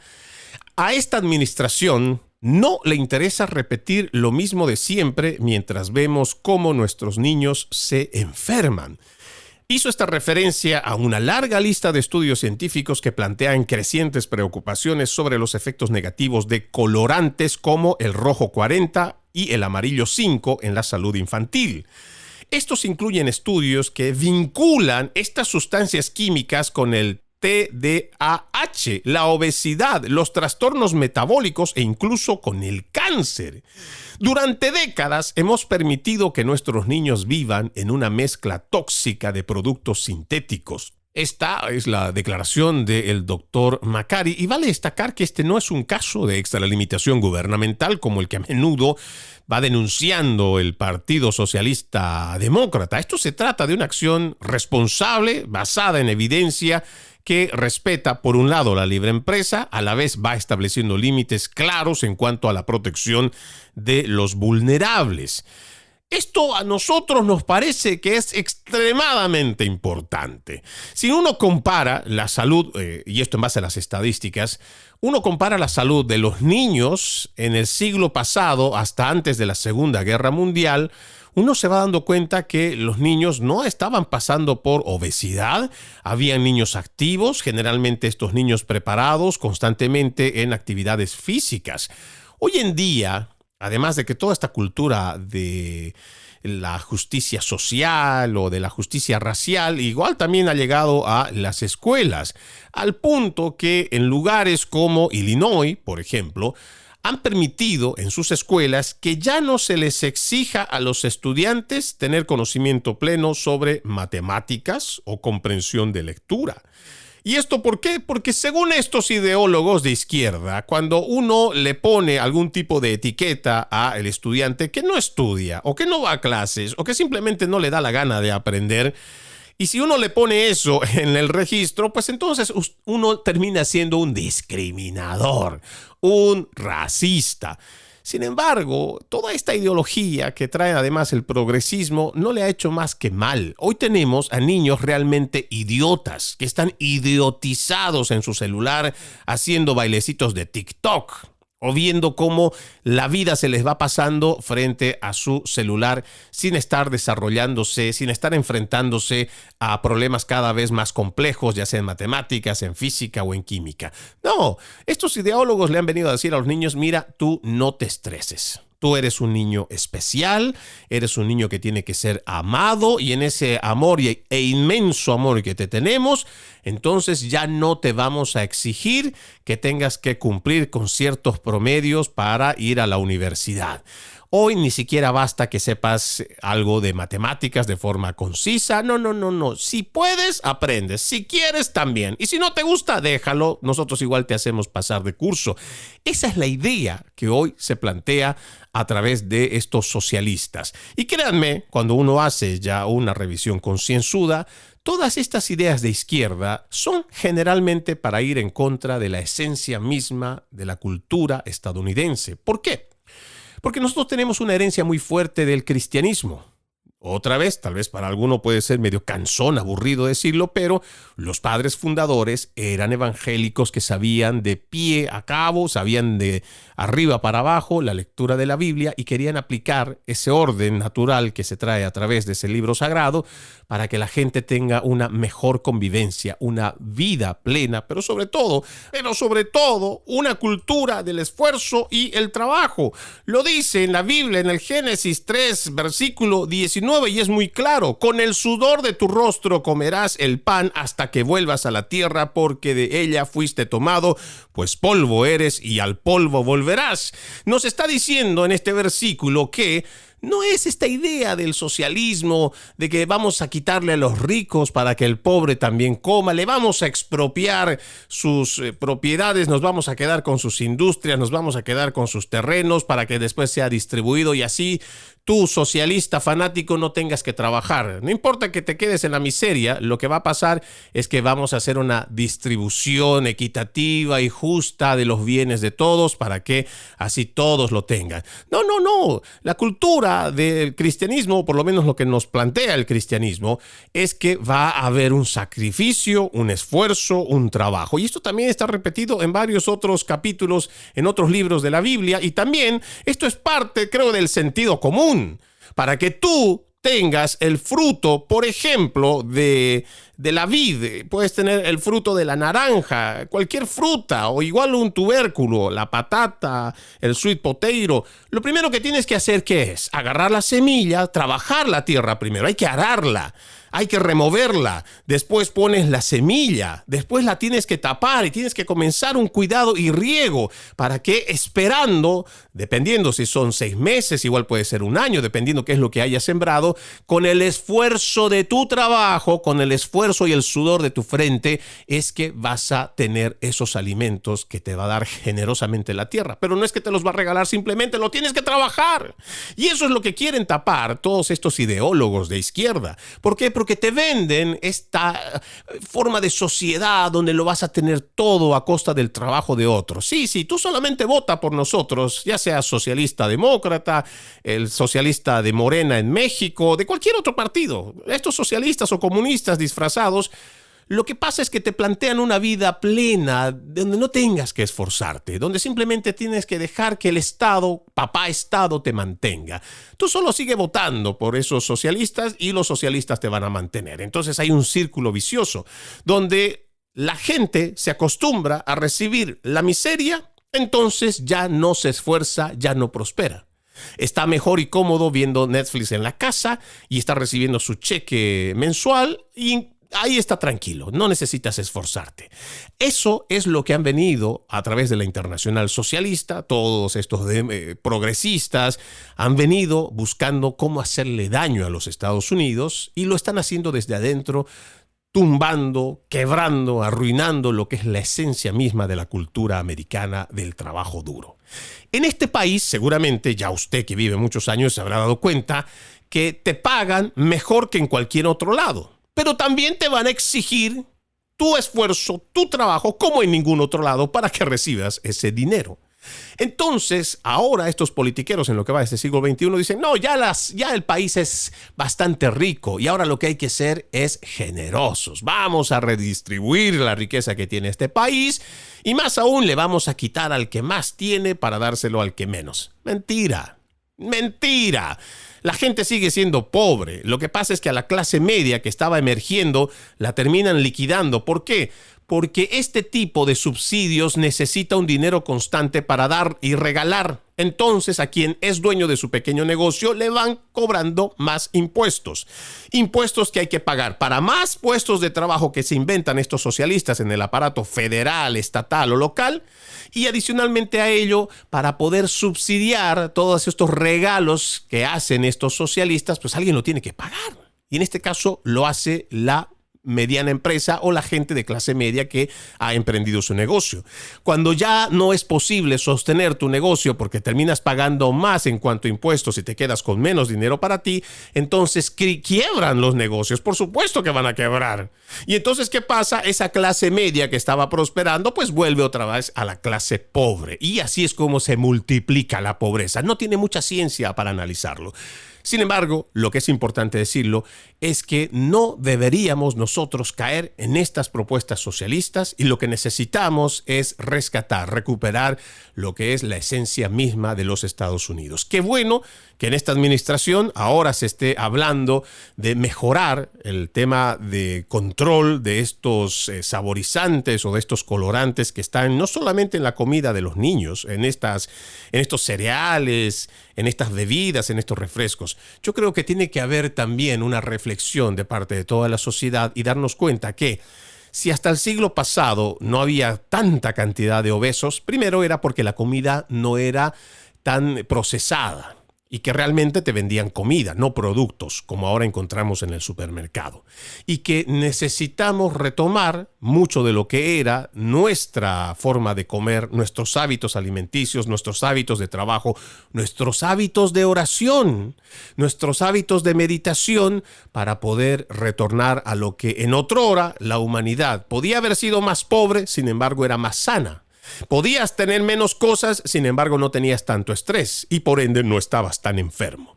a esta administración no le interesa repetir lo mismo de siempre mientras vemos cómo nuestros niños se enferman. Hizo esta referencia a una larga lista de estudios científicos que plantean crecientes preocupaciones sobre los efectos negativos de colorantes como el rojo 40 y el amarillo 5 en la salud infantil. Estos incluyen estudios que vinculan estas sustancias químicas con el TDAH, la obesidad, los trastornos metabólicos e incluso con el cáncer. Durante décadas hemos permitido que nuestros niños vivan en una mezcla tóxica de productos sintéticos. Esta es la declaración del doctor McCarthy, y vale destacar que este no es un caso de extralimitación gubernamental como el que a menudo va denunciando el Partido Socialista Demócrata. Esto se trata de una acción responsable, basada en evidencia, que respeta, por un lado, la libre empresa, a la vez va estableciendo límites claros en cuanto a la protección de los vulnerables. Esto a nosotros nos parece que es extremadamente importante. Si uno compara la salud, y esto en base a las estadísticas, uno compara la salud de los niños en el siglo pasado hasta antes de la Segunda Guerra Mundial, uno se va dando cuenta que los niños no estaban pasando por obesidad. Habían niños activos, generalmente estos niños preparados constantemente en actividades físicas. Hoy en día, además de que toda esta cultura de la justicia social o de la justicia racial, igual también ha llegado a las escuelas, al punto que en lugares como Illinois, por ejemplo, han permitido en sus escuelas que ya no se les exija a los estudiantes tener conocimiento pleno sobre matemáticas o comprensión de lectura. ¿Y esto por qué? Porque según estos ideólogos de izquierda, cuando uno le pone algún tipo de etiqueta al estudiante que no estudia, o que no va a clases, o que simplemente no le da la gana de aprender, y si uno le pone eso en el registro, pues entonces uno termina siendo un discriminador, un racista. Sin embargo, toda esta ideología que trae además el progresismo no le ha hecho más que mal. Hoy tenemos a niños realmente idiotas, que están idiotizados en su celular haciendo bailecitos de TikTok, o viendo cómo la vida se les va pasando frente a su celular sin estar desarrollándose, sin estar enfrentándose a problemas cada vez más complejos, ya sea en matemáticas, en física o en química. No, estos ideólogos le han venido a decir a los niños: mira, tú no te estreses. Tú eres un niño especial, eres un niño que tiene que ser amado, y en ese amor e inmenso amor que te tenemos, entonces ya no te vamos a exigir que tengas que cumplir con ciertos promedios para ir a la universidad. Hoy ni siquiera basta que sepas algo de matemáticas de forma concisa. No. Si puedes, aprendes. Si quieres, también. Y si no te gusta, déjalo. Nosotros igual te hacemos pasar de curso. Esa es la idea que hoy se plantea a través de estos socialistas. Y créanme, cuando uno hace ya una revisión concienzuda, todas estas ideas de izquierda son generalmente para ir en contra de la esencia misma de la cultura estadounidense. ¿Por qué? Porque nosotros tenemos una herencia muy fuerte del cristianismo. Otra vez, tal vez para alguno puede ser medio cansón, aburrido decirlo, pero los padres fundadores eran evangélicos que sabían de pie a cabo, sabían de arriba para abajo la lectura de la Biblia, y querían aplicar ese orden natural que se trae a través de ese libro sagrado para que la gente tenga una mejor convivencia, una vida plena, pero sobre todo, una cultura del esfuerzo y el trabajo. Lo dice en la Biblia, en el Génesis 3, versículo 19, y es muy claro: con el sudor de tu rostro comerás el pan hasta que vuelvas a la tierra, porque de ella fuiste tomado, pues polvo eres y al polvo volverás. Nos está diciendo en este versículo que no es esta idea del socialismo, de que vamos a quitarle a los ricos para que el pobre también coma, le vamos a expropiar sus propiedades, nos vamos a quedar con sus industrias, nos vamos a quedar con sus terrenos para que después sea distribuido, y así tú, socialista fanático, no tengas que trabajar. No importa que te quedes en la miseria, lo que va a pasar es que vamos a hacer una distribución equitativa y justa de los bienes de todos para que así todos lo tengan. No. La cultura del cristianismo, por lo menos lo que nos plantea el cristianismo, es que va a haber un sacrificio, un esfuerzo, un trabajo. Y esto también está repetido en varios otros capítulos, en otros libros de la Biblia. Y también esto es parte, creo, del sentido común. Para que tú tengas el fruto, por ejemplo, de la vid, puedes tener el fruto de la naranja, cualquier fruta, o igual un tubérculo, la patata, el sweet potato. Lo primero que tienes que hacer, ¿qué es? Agarrar la semilla, trabajar la tierra primero, hay que ararla. Hay que removerla, después pones la semilla, después la tienes que tapar y tienes que comenzar un cuidado y riego para que esperando, dependiendo si son 6 meses, igual puede ser un año, dependiendo qué es lo que hayas sembrado, con el esfuerzo de tu trabajo, con el esfuerzo y el sudor de tu frente, es que vas a tener esos alimentos que te va a dar generosamente la tierra. Pero no es que te los va a regalar, simplemente lo tienes que trabajar. Y eso es lo que quieren tapar todos estos ideólogos de izquierda. ¿Por qué? Porque te venden esta forma de sociedad donde lo vas a tener todo a costa del trabajo de otros. Sí, tú solamente vota por nosotros, ya sea socialista demócrata, el socialista de Morena en México, de cualquier otro partido. Estos socialistas o comunistas disfrazados, lo que pasa es que te plantean una vida plena donde no tengas que esforzarte, donde simplemente tienes que dejar que el Estado, papá Estado, te mantenga. Tú solo sigue votando por esos socialistas y los socialistas te van a mantener. Entonces hay un círculo vicioso donde la gente se acostumbra a recibir la miseria, entonces ya no se esfuerza, ya no prospera. Está mejor y cómodo viendo Netflix en la casa y está recibiendo su cheque mensual y ahí está tranquilo, no necesitas esforzarte. Eso es lo que han venido a través de la Internacional Socialista, todos estos progresistas han venido buscando cómo hacerle daño a los Estados Unidos y lo están haciendo desde adentro, tumbando, quebrando, arruinando lo que es la esencia misma de la cultura americana del trabajo duro. En este país, seguramente, ya usted que vive muchos años se habrá dado cuenta que te pagan mejor que en cualquier otro lado. Pero también te van a exigir tu esfuerzo, tu trabajo, como en ningún otro lado, para que recibas ese dinero. Entonces, ahora estos politiqueros en lo que va de este siglo XXI dicen, no, ya el país es bastante rico y ahora lo que hay que ser es generosos. Vamos a redistribuir la riqueza que tiene este país y más aún le vamos a quitar al que más tiene para dárselo al que menos. Mentira. La gente sigue siendo pobre. Lo que pasa es que a la clase media que estaba emergiendo la terminan liquidando. ¿Por qué? Porque este tipo de subsidios necesita un dinero constante para dar y regalar. Entonces, a quien es dueño de su pequeño negocio le van cobrando más impuestos. Impuestos que hay que pagar para más puestos de trabajo que se inventan estos socialistas en el aparato federal, estatal o local. Y adicionalmente a ello, para poder subsidiar todos estos regalos que hacen estos socialistas, pues alguien lo tiene que pagar. Y en este caso lo hace la mediana empresa o la gente de clase media que ha emprendido su negocio. Cuando ya no es posible sostener tu negocio porque terminas pagando más en cuanto a impuestos y te quedas con menos dinero para ti, entonces quiebran los negocios. Por supuesto que van a quebrar. Y entonces, ¿qué pasa? Esa clase media que estaba prosperando, pues vuelve otra vez a la clase pobre. Y así es como se multiplica la pobreza. No tiene mucha ciencia para analizarlo. Sin embargo, lo que es importante decirlo es que no deberíamos nosotros caer en estas propuestas socialistas y lo que necesitamos es rescatar, recuperar lo que es la esencia misma de los Estados Unidos. Qué bueno que en esta administración ahora se esté hablando de mejorar el tema de control de estos saborizantes o de estos colorantes que están no solamente en la comida de los niños, en estos cereales, en estas bebidas, en estos refrescos. Yo creo que tiene que haber también una reflexión de parte de toda la sociedad y darnos cuenta que si hasta el siglo pasado no había tanta cantidad de obesos, primero era porque la comida no era tan procesada. y que realmente te vendían comida, no productos, como ahora encontramos en el supermercado. Y que necesitamos retomar mucho de lo que era nuestra forma de comer, nuestros hábitos alimenticios, nuestros hábitos de trabajo, nuestros hábitos de oración, nuestros hábitos de meditación, para poder retornar a lo que en otrora la humanidad podía haber sido más pobre, sin embargo era más sana. Podías tener menos cosas, sin embargo no tenías tanto estrés y por ende no estabas tan enfermo.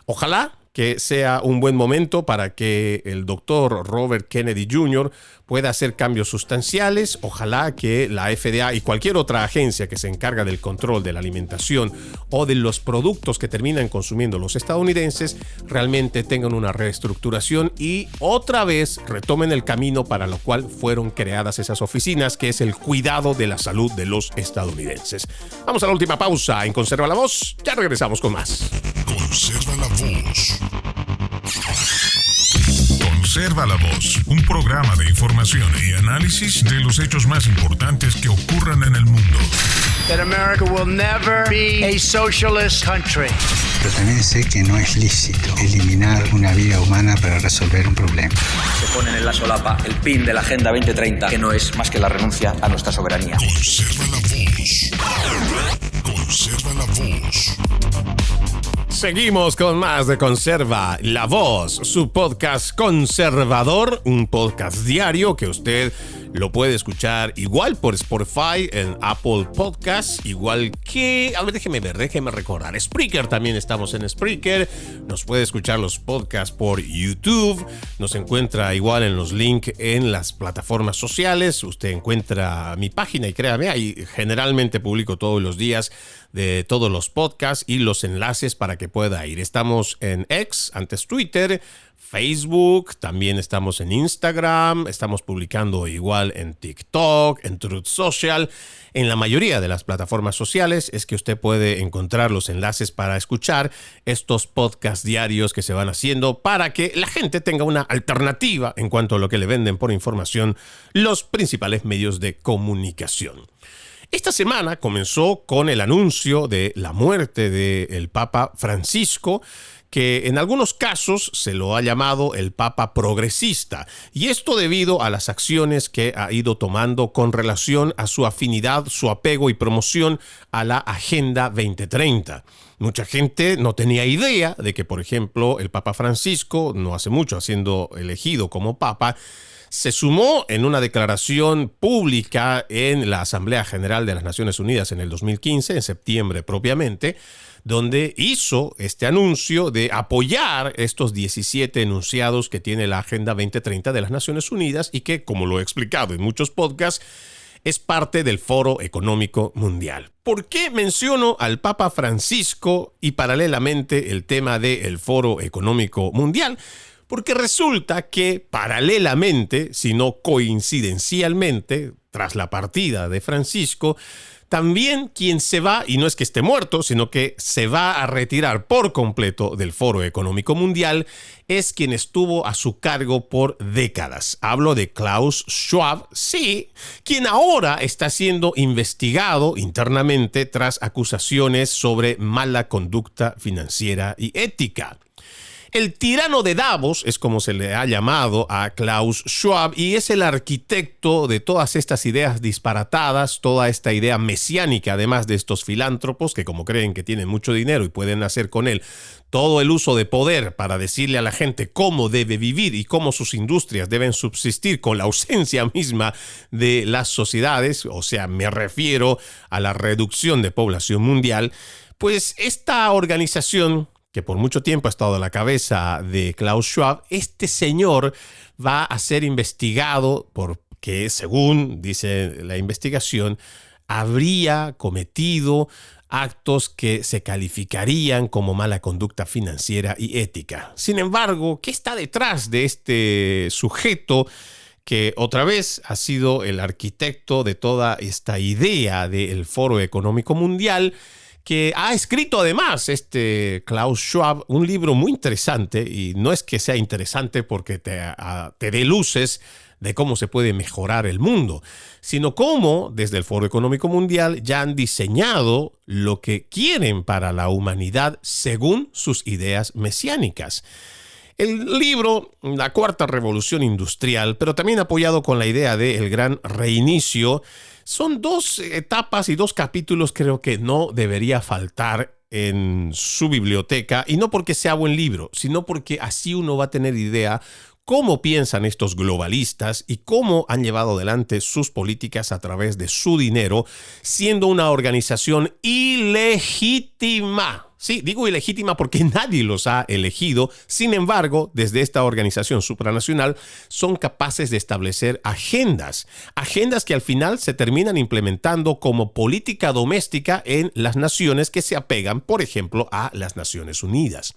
Ojalá que sea un buen momento para que el doctor Robert Kennedy Jr. pueda hacer cambios sustanciales. Ojalá que la FDA y cualquier otra agencia que se encarga del control de la alimentación o de los productos que terminan consumiendo los estadounidenses realmente tengan una reestructuración y otra vez retomen el camino para lo cual fueron creadas esas oficinas, que es el cuidado de la salud de los estadounidenses. Vamos a la última pausa en Conserva la Voz. Ya regresamos con más. Conserva la Voz. Conserva la Voz, un programa de información y análisis de los hechos más importantes que ocurran en el mundo. That America will never be a socialist country. Pero también sé que no es lícito eliminar una vida humana para resolver un problema. Se ponen en la solapa el PIN de la Agenda 2030, que no es más que la renuncia a nuestra soberanía. Conserva la Voz. Conserva la Voz. Seguimos con más de Conserva la Voz, su podcast conservador, un podcast diario que usted lo puede escuchar igual por Spotify, en Apple Podcasts, igual que, a ver, déjeme recordar, Spreaker, también estamos en Spreaker, nos puede escuchar los podcasts por YouTube, nos encuentra igual en los links en las plataformas sociales, usted encuentra mi página y créame, ahí generalmente publico todos los días de todos los podcasts y los enlaces para que pueda ir. Estamos en X, antes Twitter, Facebook, también estamos en Instagram, estamos publicando igual en TikTok, en Truth Social. En la mayoría de las plataformas sociales es que usted puede encontrar los enlaces para escuchar estos podcasts diarios que se van haciendo para que la gente tenga una alternativa en cuanto a lo que le venden por información los principales medios de comunicación. Esta semana comenzó con el anuncio de la muerte del Papa Francisco, que en algunos casos se lo ha llamado el Papa progresista, y esto debido a las acciones que ha ido tomando con relación a su afinidad, su apego y promoción a la Agenda 2030. Mucha gente no tenía idea de que, por ejemplo, el Papa Francisco, no hace mucho siendo elegido como Papa, se sumó en una declaración pública en la Asamblea General de las Naciones Unidas en el 2015, en septiembre propiamente, donde hizo este anuncio de apoyar estos 17 enunciados que tiene la Agenda 2030 de las Naciones Unidas y que, como lo he explicado en muchos podcasts, es parte del Foro Económico Mundial. ¿Por qué menciono al Papa Francisco y paralelamente el tema del Foro Económico Mundial? Porque resulta que paralelamente, si no coincidencialmente, tras la partida de Francisco, también quien se va, y no es que esté muerto, sino que se va a retirar por completo del Foro Económico Mundial, es quien estuvo a su cargo por décadas. Hablo de Klaus Schwab, sí, quien ahora está siendo investigado internamente tras acusaciones sobre mala conducta financiera y ética. El tirano de Davos es como se le ha llamado a Klaus Schwab y es el arquitecto de todas estas ideas disparatadas, toda esta idea mesiánica, además de estos filántropos que como creen que tienen mucho dinero y pueden hacer con él todo el uso de poder para decirle a la gente cómo debe vivir y cómo sus industrias deben subsistir con la ausencia misma de las sociedades, o sea, me refiero a la reducción de población mundial, pues esta organización que por mucho tiempo ha estado a la cabeza de Klaus Schwab, este señor va a ser investigado porque, según dice la investigación, habría cometido actos que se calificarían como mala conducta financiera y ética. Sin embargo, ¿qué está detrás de este sujeto que otra vez ha sido el arquitecto de toda esta idea del Foro Económico Mundial, que ha escrito además Klaus Schwab un libro muy interesante, y no es que sea interesante porque te dé luces de cómo se puede mejorar el mundo, sino cómo desde el Foro Económico Mundial ya han diseñado lo que quieren para la humanidad según sus ideas mesiánicas. El libro La Cuarta Revolución Industrial, pero también apoyado con la idea de El Gran Reinicio, son dos etapas y dos capítulos creo que no debería faltar en su biblioteca, y no porque sea buen libro, sino porque así uno va a tener idea cómo piensan estos globalistas y cómo han llevado adelante sus políticas a través de su dinero, siendo una organización ilegítima. Sí, digo ilegítima porque nadie los ha elegido. Sin embargo, desde esta organización supranacional son capaces de establecer agendas que al final se terminan implementando como política doméstica en las naciones que se apegan, por ejemplo, a las Naciones Unidas.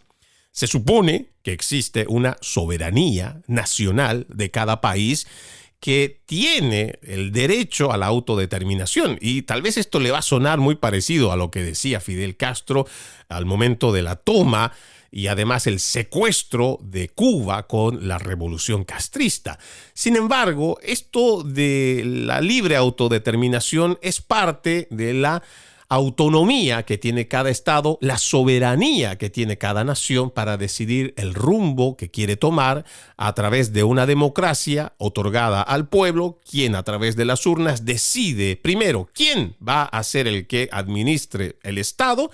Se supone que existe una soberanía nacional de cada país que tiene el derecho a la autodeterminación. Y tal vez esto le va a sonar muy parecido a lo que decía Fidel Castro al momento de la toma y además el secuestro de Cuba con la revolución castrista. Sin embargo, esto de la libre autodeterminación es parte de la autonomía que tiene cada estado, la soberanía que tiene cada nación para decidir el rumbo que quiere tomar a través de una democracia otorgada al pueblo, quien a través de las urnas decide primero quién va a ser el que administre el estado,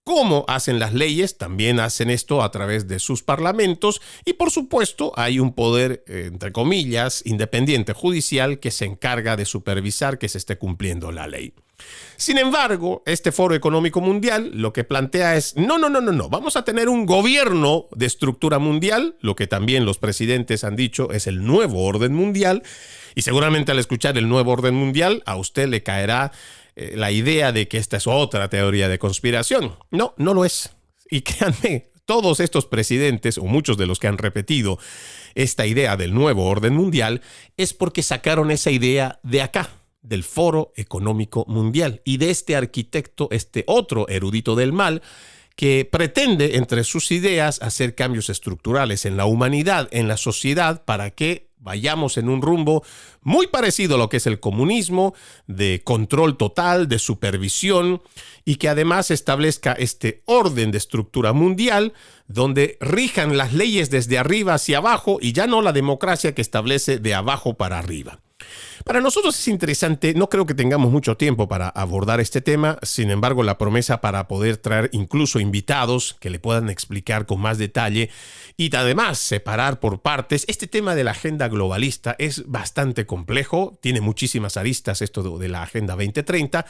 cómo hacen las leyes, también hacen esto a través de sus parlamentos, y por supuesto hay un poder, entre comillas, independiente judicial que se encarga de supervisar que se esté cumpliendo la ley. Sin embargo, este Foro Económico Mundial lo que plantea es, no, vamos a tener un gobierno de estructura mundial, lo que también los presidentes han dicho es el nuevo orden mundial, y seguramente al escuchar el nuevo orden mundial a usted le caerá la idea de que esta es otra teoría de conspiración. No lo es. Y créanme, todos estos presidentes, o muchos de los que han repetido esta idea del nuevo orden mundial, es porque sacaron esa idea de acá, del Foro Económico Mundial, y de este arquitecto, este otro erudito del mal, que pretende, entre sus ideas, hacer cambios estructurales en la humanidad, en la sociedad, para que vayamos en un rumbo muy parecido a lo que es el comunismo, de control total, de supervisión, y que además establezca este orden de estructura mundial donde rijan las leyes desde arriba hacia abajo y ya no la democracia que establece de abajo para arriba. Para nosotros es interesante, no creo que tengamos mucho tiempo para abordar este tema, sin embargo la promesa para poder traer incluso invitados que le puedan explicar con más detalle y además separar por partes. Este tema de la agenda globalista es bastante complejo, tiene muchísimas aristas esto de la Agenda 2030,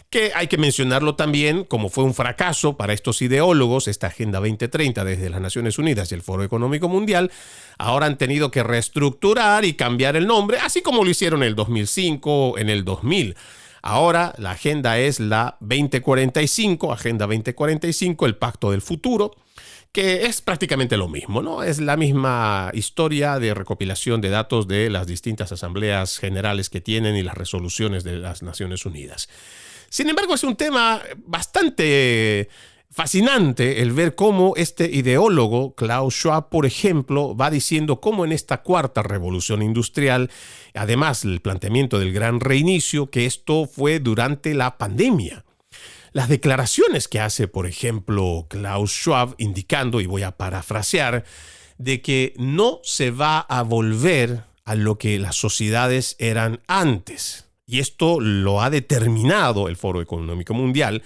que hay que mencionarlo también como fue un fracaso para estos ideólogos, esta Agenda 2030 desde las Naciones Unidas y el Foro Económico Mundial. Ahora han tenido que reestructurar y cambiar el nombre, así como lo hicieron en el 2005, en el 2000. Ahora la agenda es la 2045, Agenda 2045, el Pacto del Futuro, que es prácticamente lo mismo, ¿no? Es la misma historia de recopilación de datos de las distintas asambleas generales que tienen y las resoluciones de las Naciones Unidas. Sin embargo, es un tema bastante fascinante el ver cómo este ideólogo, Klaus Schwab, por ejemplo, va diciendo cómo en esta cuarta revolución industrial, además el planteamiento del gran reinicio, que esto fue durante la pandemia. Las declaraciones que hace, por ejemplo, Klaus Schwab, indicando, y voy a parafrasear, de que no se va a volver a lo que las sociedades eran antes. Y esto lo ha determinado el Foro Económico Mundial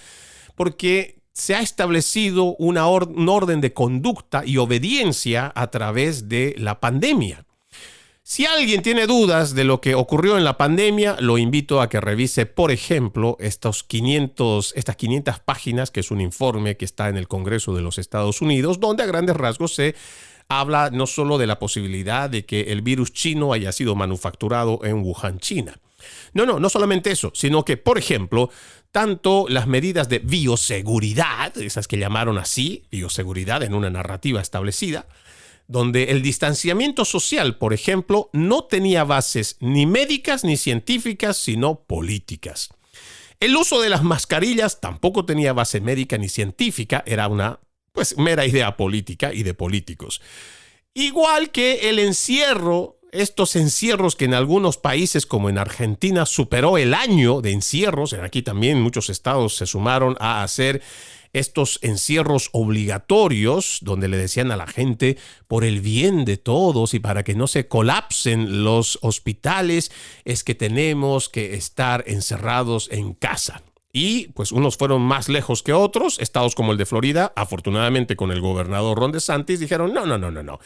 porque se ha establecido un orden de conducta y obediencia a través de la pandemia. Si alguien tiene dudas de lo que ocurrió en la pandemia, lo invito a que revise, por ejemplo, estas 500 páginas, que es un informe que está en el Congreso de los Estados Unidos, donde a grandes rasgos se habla no solo de la posibilidad de que el virus chino haya sido manufacturado en Wuhan, China. No solamente eso, sino que, por ejemplo, tanto las medidas de bioseguridad, esas que llamaron así, bioseguridad en una narrativa establecida, donde el distanciamiento social, por ejemplo, no tenía bases ni médicas ni científicas, sino políticas. El uso de las mascarillas tampoco tenía base médica ni científica, era una mera idea política y de políticos. Igual que el encierro estos encierros que en algunos países como en Argentina superó el año de encierros, aquí también muchos estados se sumaron a hacer estos encierros obligatorios donde le decían a la gente por el bien de todos y para que no se colapsen los hospitales es que tenemos que estar encerrados en casa. Y pues unos fueron más lejos que otros, estados como el de Florida, afortunadamente con el gobernador Ron DeSantis, dijeron no.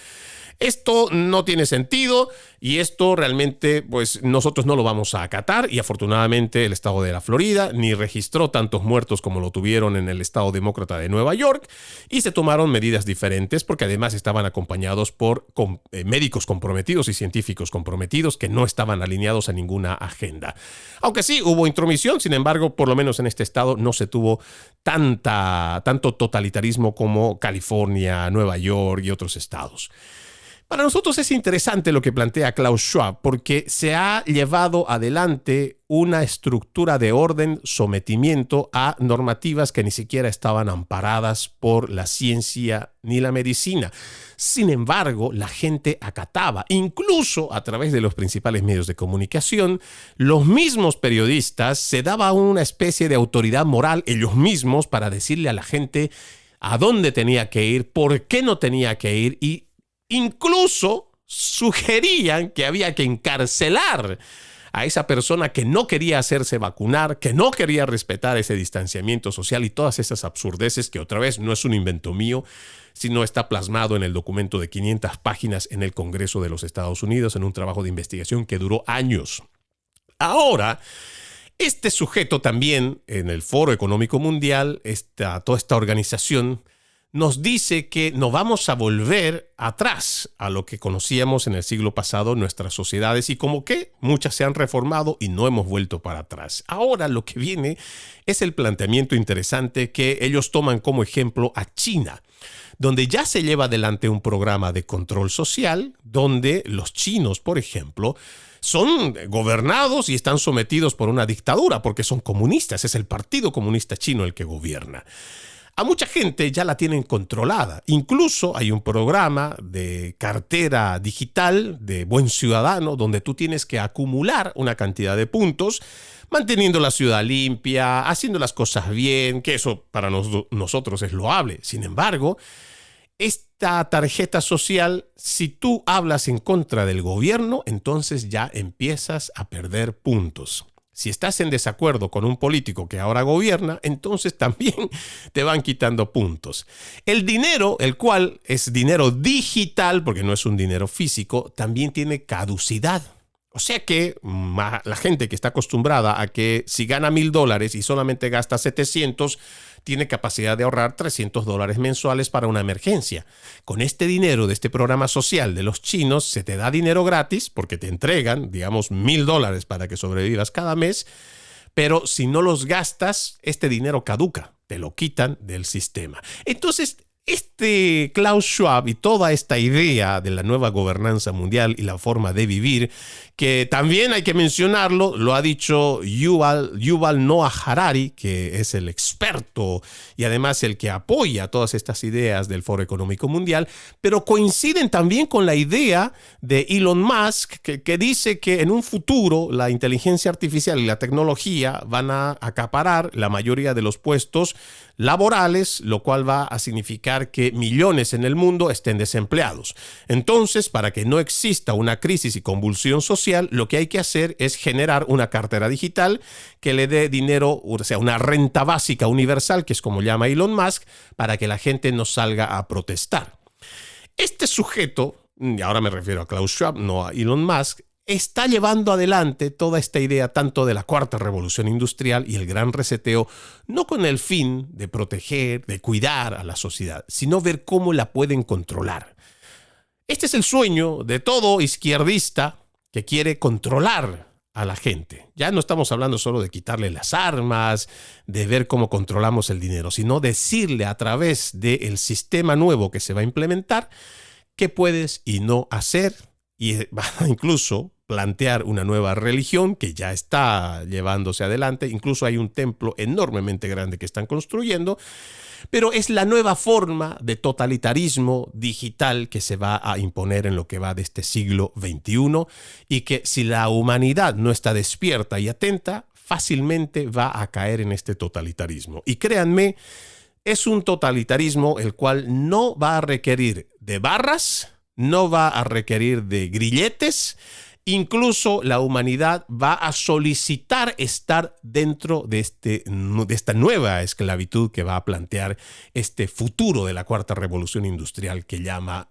Esto no tiene sentido y esto realmente pues nosotros no lo vamos a acatar, y afortunadamente el estado de la Florida ni registró tantos muertos como lo tuvieron en el estado demócrata de Nueva York, y se tomaron medidas diferentes porque además estaban acompañados por médicos comprometidos y científicos comprometidos que no estaban alineados a ninguna agenda. Aunque sí hubo intromisión, sin embargo, por lo menos en este estado no se tuvo tanto totalitarismo como California, Nueva York y otros estados. Para nosotros es interesante lo que plantea Klaus Schwab porque se ha llevado adelante una estructura de orden, sometimiento a normativas que ni siquiera estaban amparadas por la ciencia ni la medicina. Sin embargo, la gente acataba, incluso a través de los principales medios de comunicación. Los mismos periodistas se daban una especie de autoridad moral ellos mismos para decirle a la gente a dónde tenía que ir, por qué no tenía que ir, y incluso sugerían que había que encarcelar a esa persona que no quería hacerse vacunar, que no quería respetar ese distanciamiento social y todas esas absurdeces que otra vez no es un invento mío, sino está plasmado en el documento de 500 páginas en el Congreso de los Estados Unidos en un trabajo de investigación que duró años. Ahora, este sujeto también en el Foro Económico Mundial, toda esta organización, nos dice que no vamos a volver atrás a lo que conocíamos en el siglo pasado nuestras sociedades, y como que muchas se han reformado y no hemos vuelto para atrás. Ahora lo que viene es el planteamiento interesante que ellos toman como ejemplo a China, donde ya se lleva adelante un programa de control social, donde los chinos, por ejemplo, son gobernados y están sometidos por una dictadura porque son comunistas, es el Partido Comunista Chino el que gobierna. A mucha gente ya la tienen controlada. Incluso hay un programa de cartera digital de Buen Ciudadano donde tú tienes que acumular una cantidad de puntos manteniendo la ciudad limpia, haciendo las cosas bien, que eso para nosotros es loable. Sin embargo, esta tarjeta social, si tú hablas en contra del gobierno, entonces ya empiezas a perder puntos. Si estás en desacuerdo con un político que ahora gobierna, entonces también te van quitando puntos. El dinero, el cual es dinero digital, porque no es un dinero físico, también tiene caducidad. O sea que la gente que está acostumbrada a que si gana $1,000 y solamente gasta 700, tiene capacidad de ahorrar $300 mensuales para una emergencia. Con este dinero de este programa social de los chinos, se te da dinero gratis porque te entregan, digamos, $1,000 para que sobrevivas cada mes, pero si no los gastas, este dinero caduca, te lo quitan del sistema. Entonces, Klaus Schwab y toda esta idea de la nueva gobernanza mundial y la forma de vivir, que también hay que mencionarlo, lo ha dicho Yuval Noah Harari, que es el experto y además el que apoya todas estas ideas del Foro Económico Mundial, pero coinciden también con la idea de Elon Musk, que dice que en un futuro la inteligencia artificial y la tecnología van a acaparar la mayoría de los puestos laborales, lo cual va a significar que millones en el mundo estén desempleados. Entonces, para que no exista una crisis y convulsión social, lo que hay que hacer es generar una cartera digital que le dé dinero, o sea, una renta básica universal, que es como llama Elon Musk, para que la gente no salga a protestar. Este sujeto, y ahora me refiero a Klaus Schwab, no a Elon Musk, está llevando adelante toda esta idea tanto de la cuarta revolución industrial y el gran reseteo, no con el fin de proteger, de cuidar a la sociedad, sino ver cómo la pueden controlar. Este es el sueño de todo izquierdista que quiere controlar a la gente. Ya no estamos hablando solo de quitarle las armas, de ver cómo controlamos el dinero, sino decirle a través del sistema nuevo que se va a implementar qué puedes y no hacer, y va a incluso plantear una nueva religión que ya está llevándose adelante. Incluso hay un templo enormemente grande que están construyendo. Pero es la nueva forma de totalitarismo digital que se va a imponer en lo que va de este siglo XXI y que si la humanidad no está despierta y atenta, fácilmente va a caer en este totalitarismo. Y créanme, es un totalitarismo el cual no va a requerir de barras, no va a requerir de grilletes. Incluso la humanidad va a solicitar estar dentro de esta nueva esclavitud que va a plantear este futuro de la cuarta revolución industrial que llama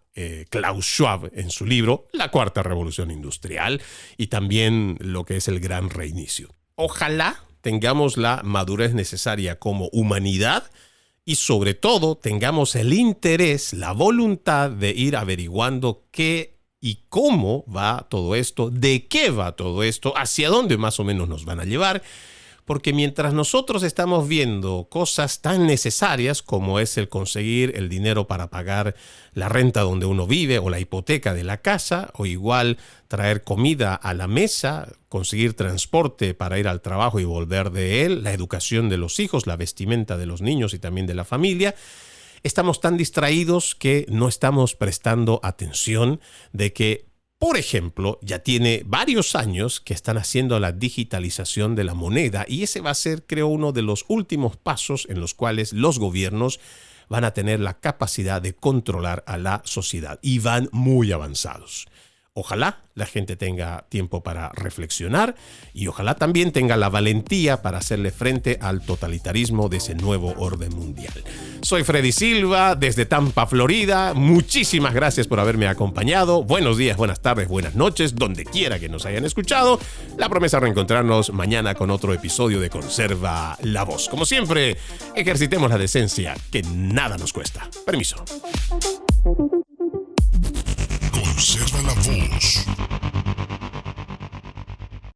Klaus Schwab en su libro La cuarta revolución industrial y también lo que es el gran reinicio. Ojalá tengamos la madurez necesaria como humanidad y sobre todo tengamos el interés, la voluntad de ir averiguando qué y cómo va todo esto, de qué va todo esto, hacia dónde más o menos nos van a llevar, porque mientras nosotros estamos viendo cosas tan necesarias como es el conseguir el dinero para pagar la renta donde uno vive o la hipoteca de la casa, o igual traer comida a la mesa, conseguir transporte para ir al trabajo y volver de él, la educación de los hijos, la vestimenta de los niños y también de la familia, estamos tan distraídos que no estamos prestando atención de que, por ejemplo, ya tiene varios años que están haciendo la digitalización de la moneda y ese va a ser, creo, uno de los últimos pasos en los cuales los gobiernos van a tener la capacidad de controlar a la sociedad y van muy avanzados. Ojalá la gente tenga tiempo para reflexionar y ojalá también tenga la valentía para hacerle frente al totalitarismo de ese nuevo orden mundial. Soy Freddy Silva desde Tampa, Florida. Muchísimas gracias por haberme acompañado. Buenos días, buenas tardes, buenas noches, donde quiera que nos hayan escuchado. La promesa de reencontrarnos mañana con otro episodio de Conserva la Voz. Como siempre, ejercitemos la decencia, que nada nos cuesta. Permiso. Conserva la voz.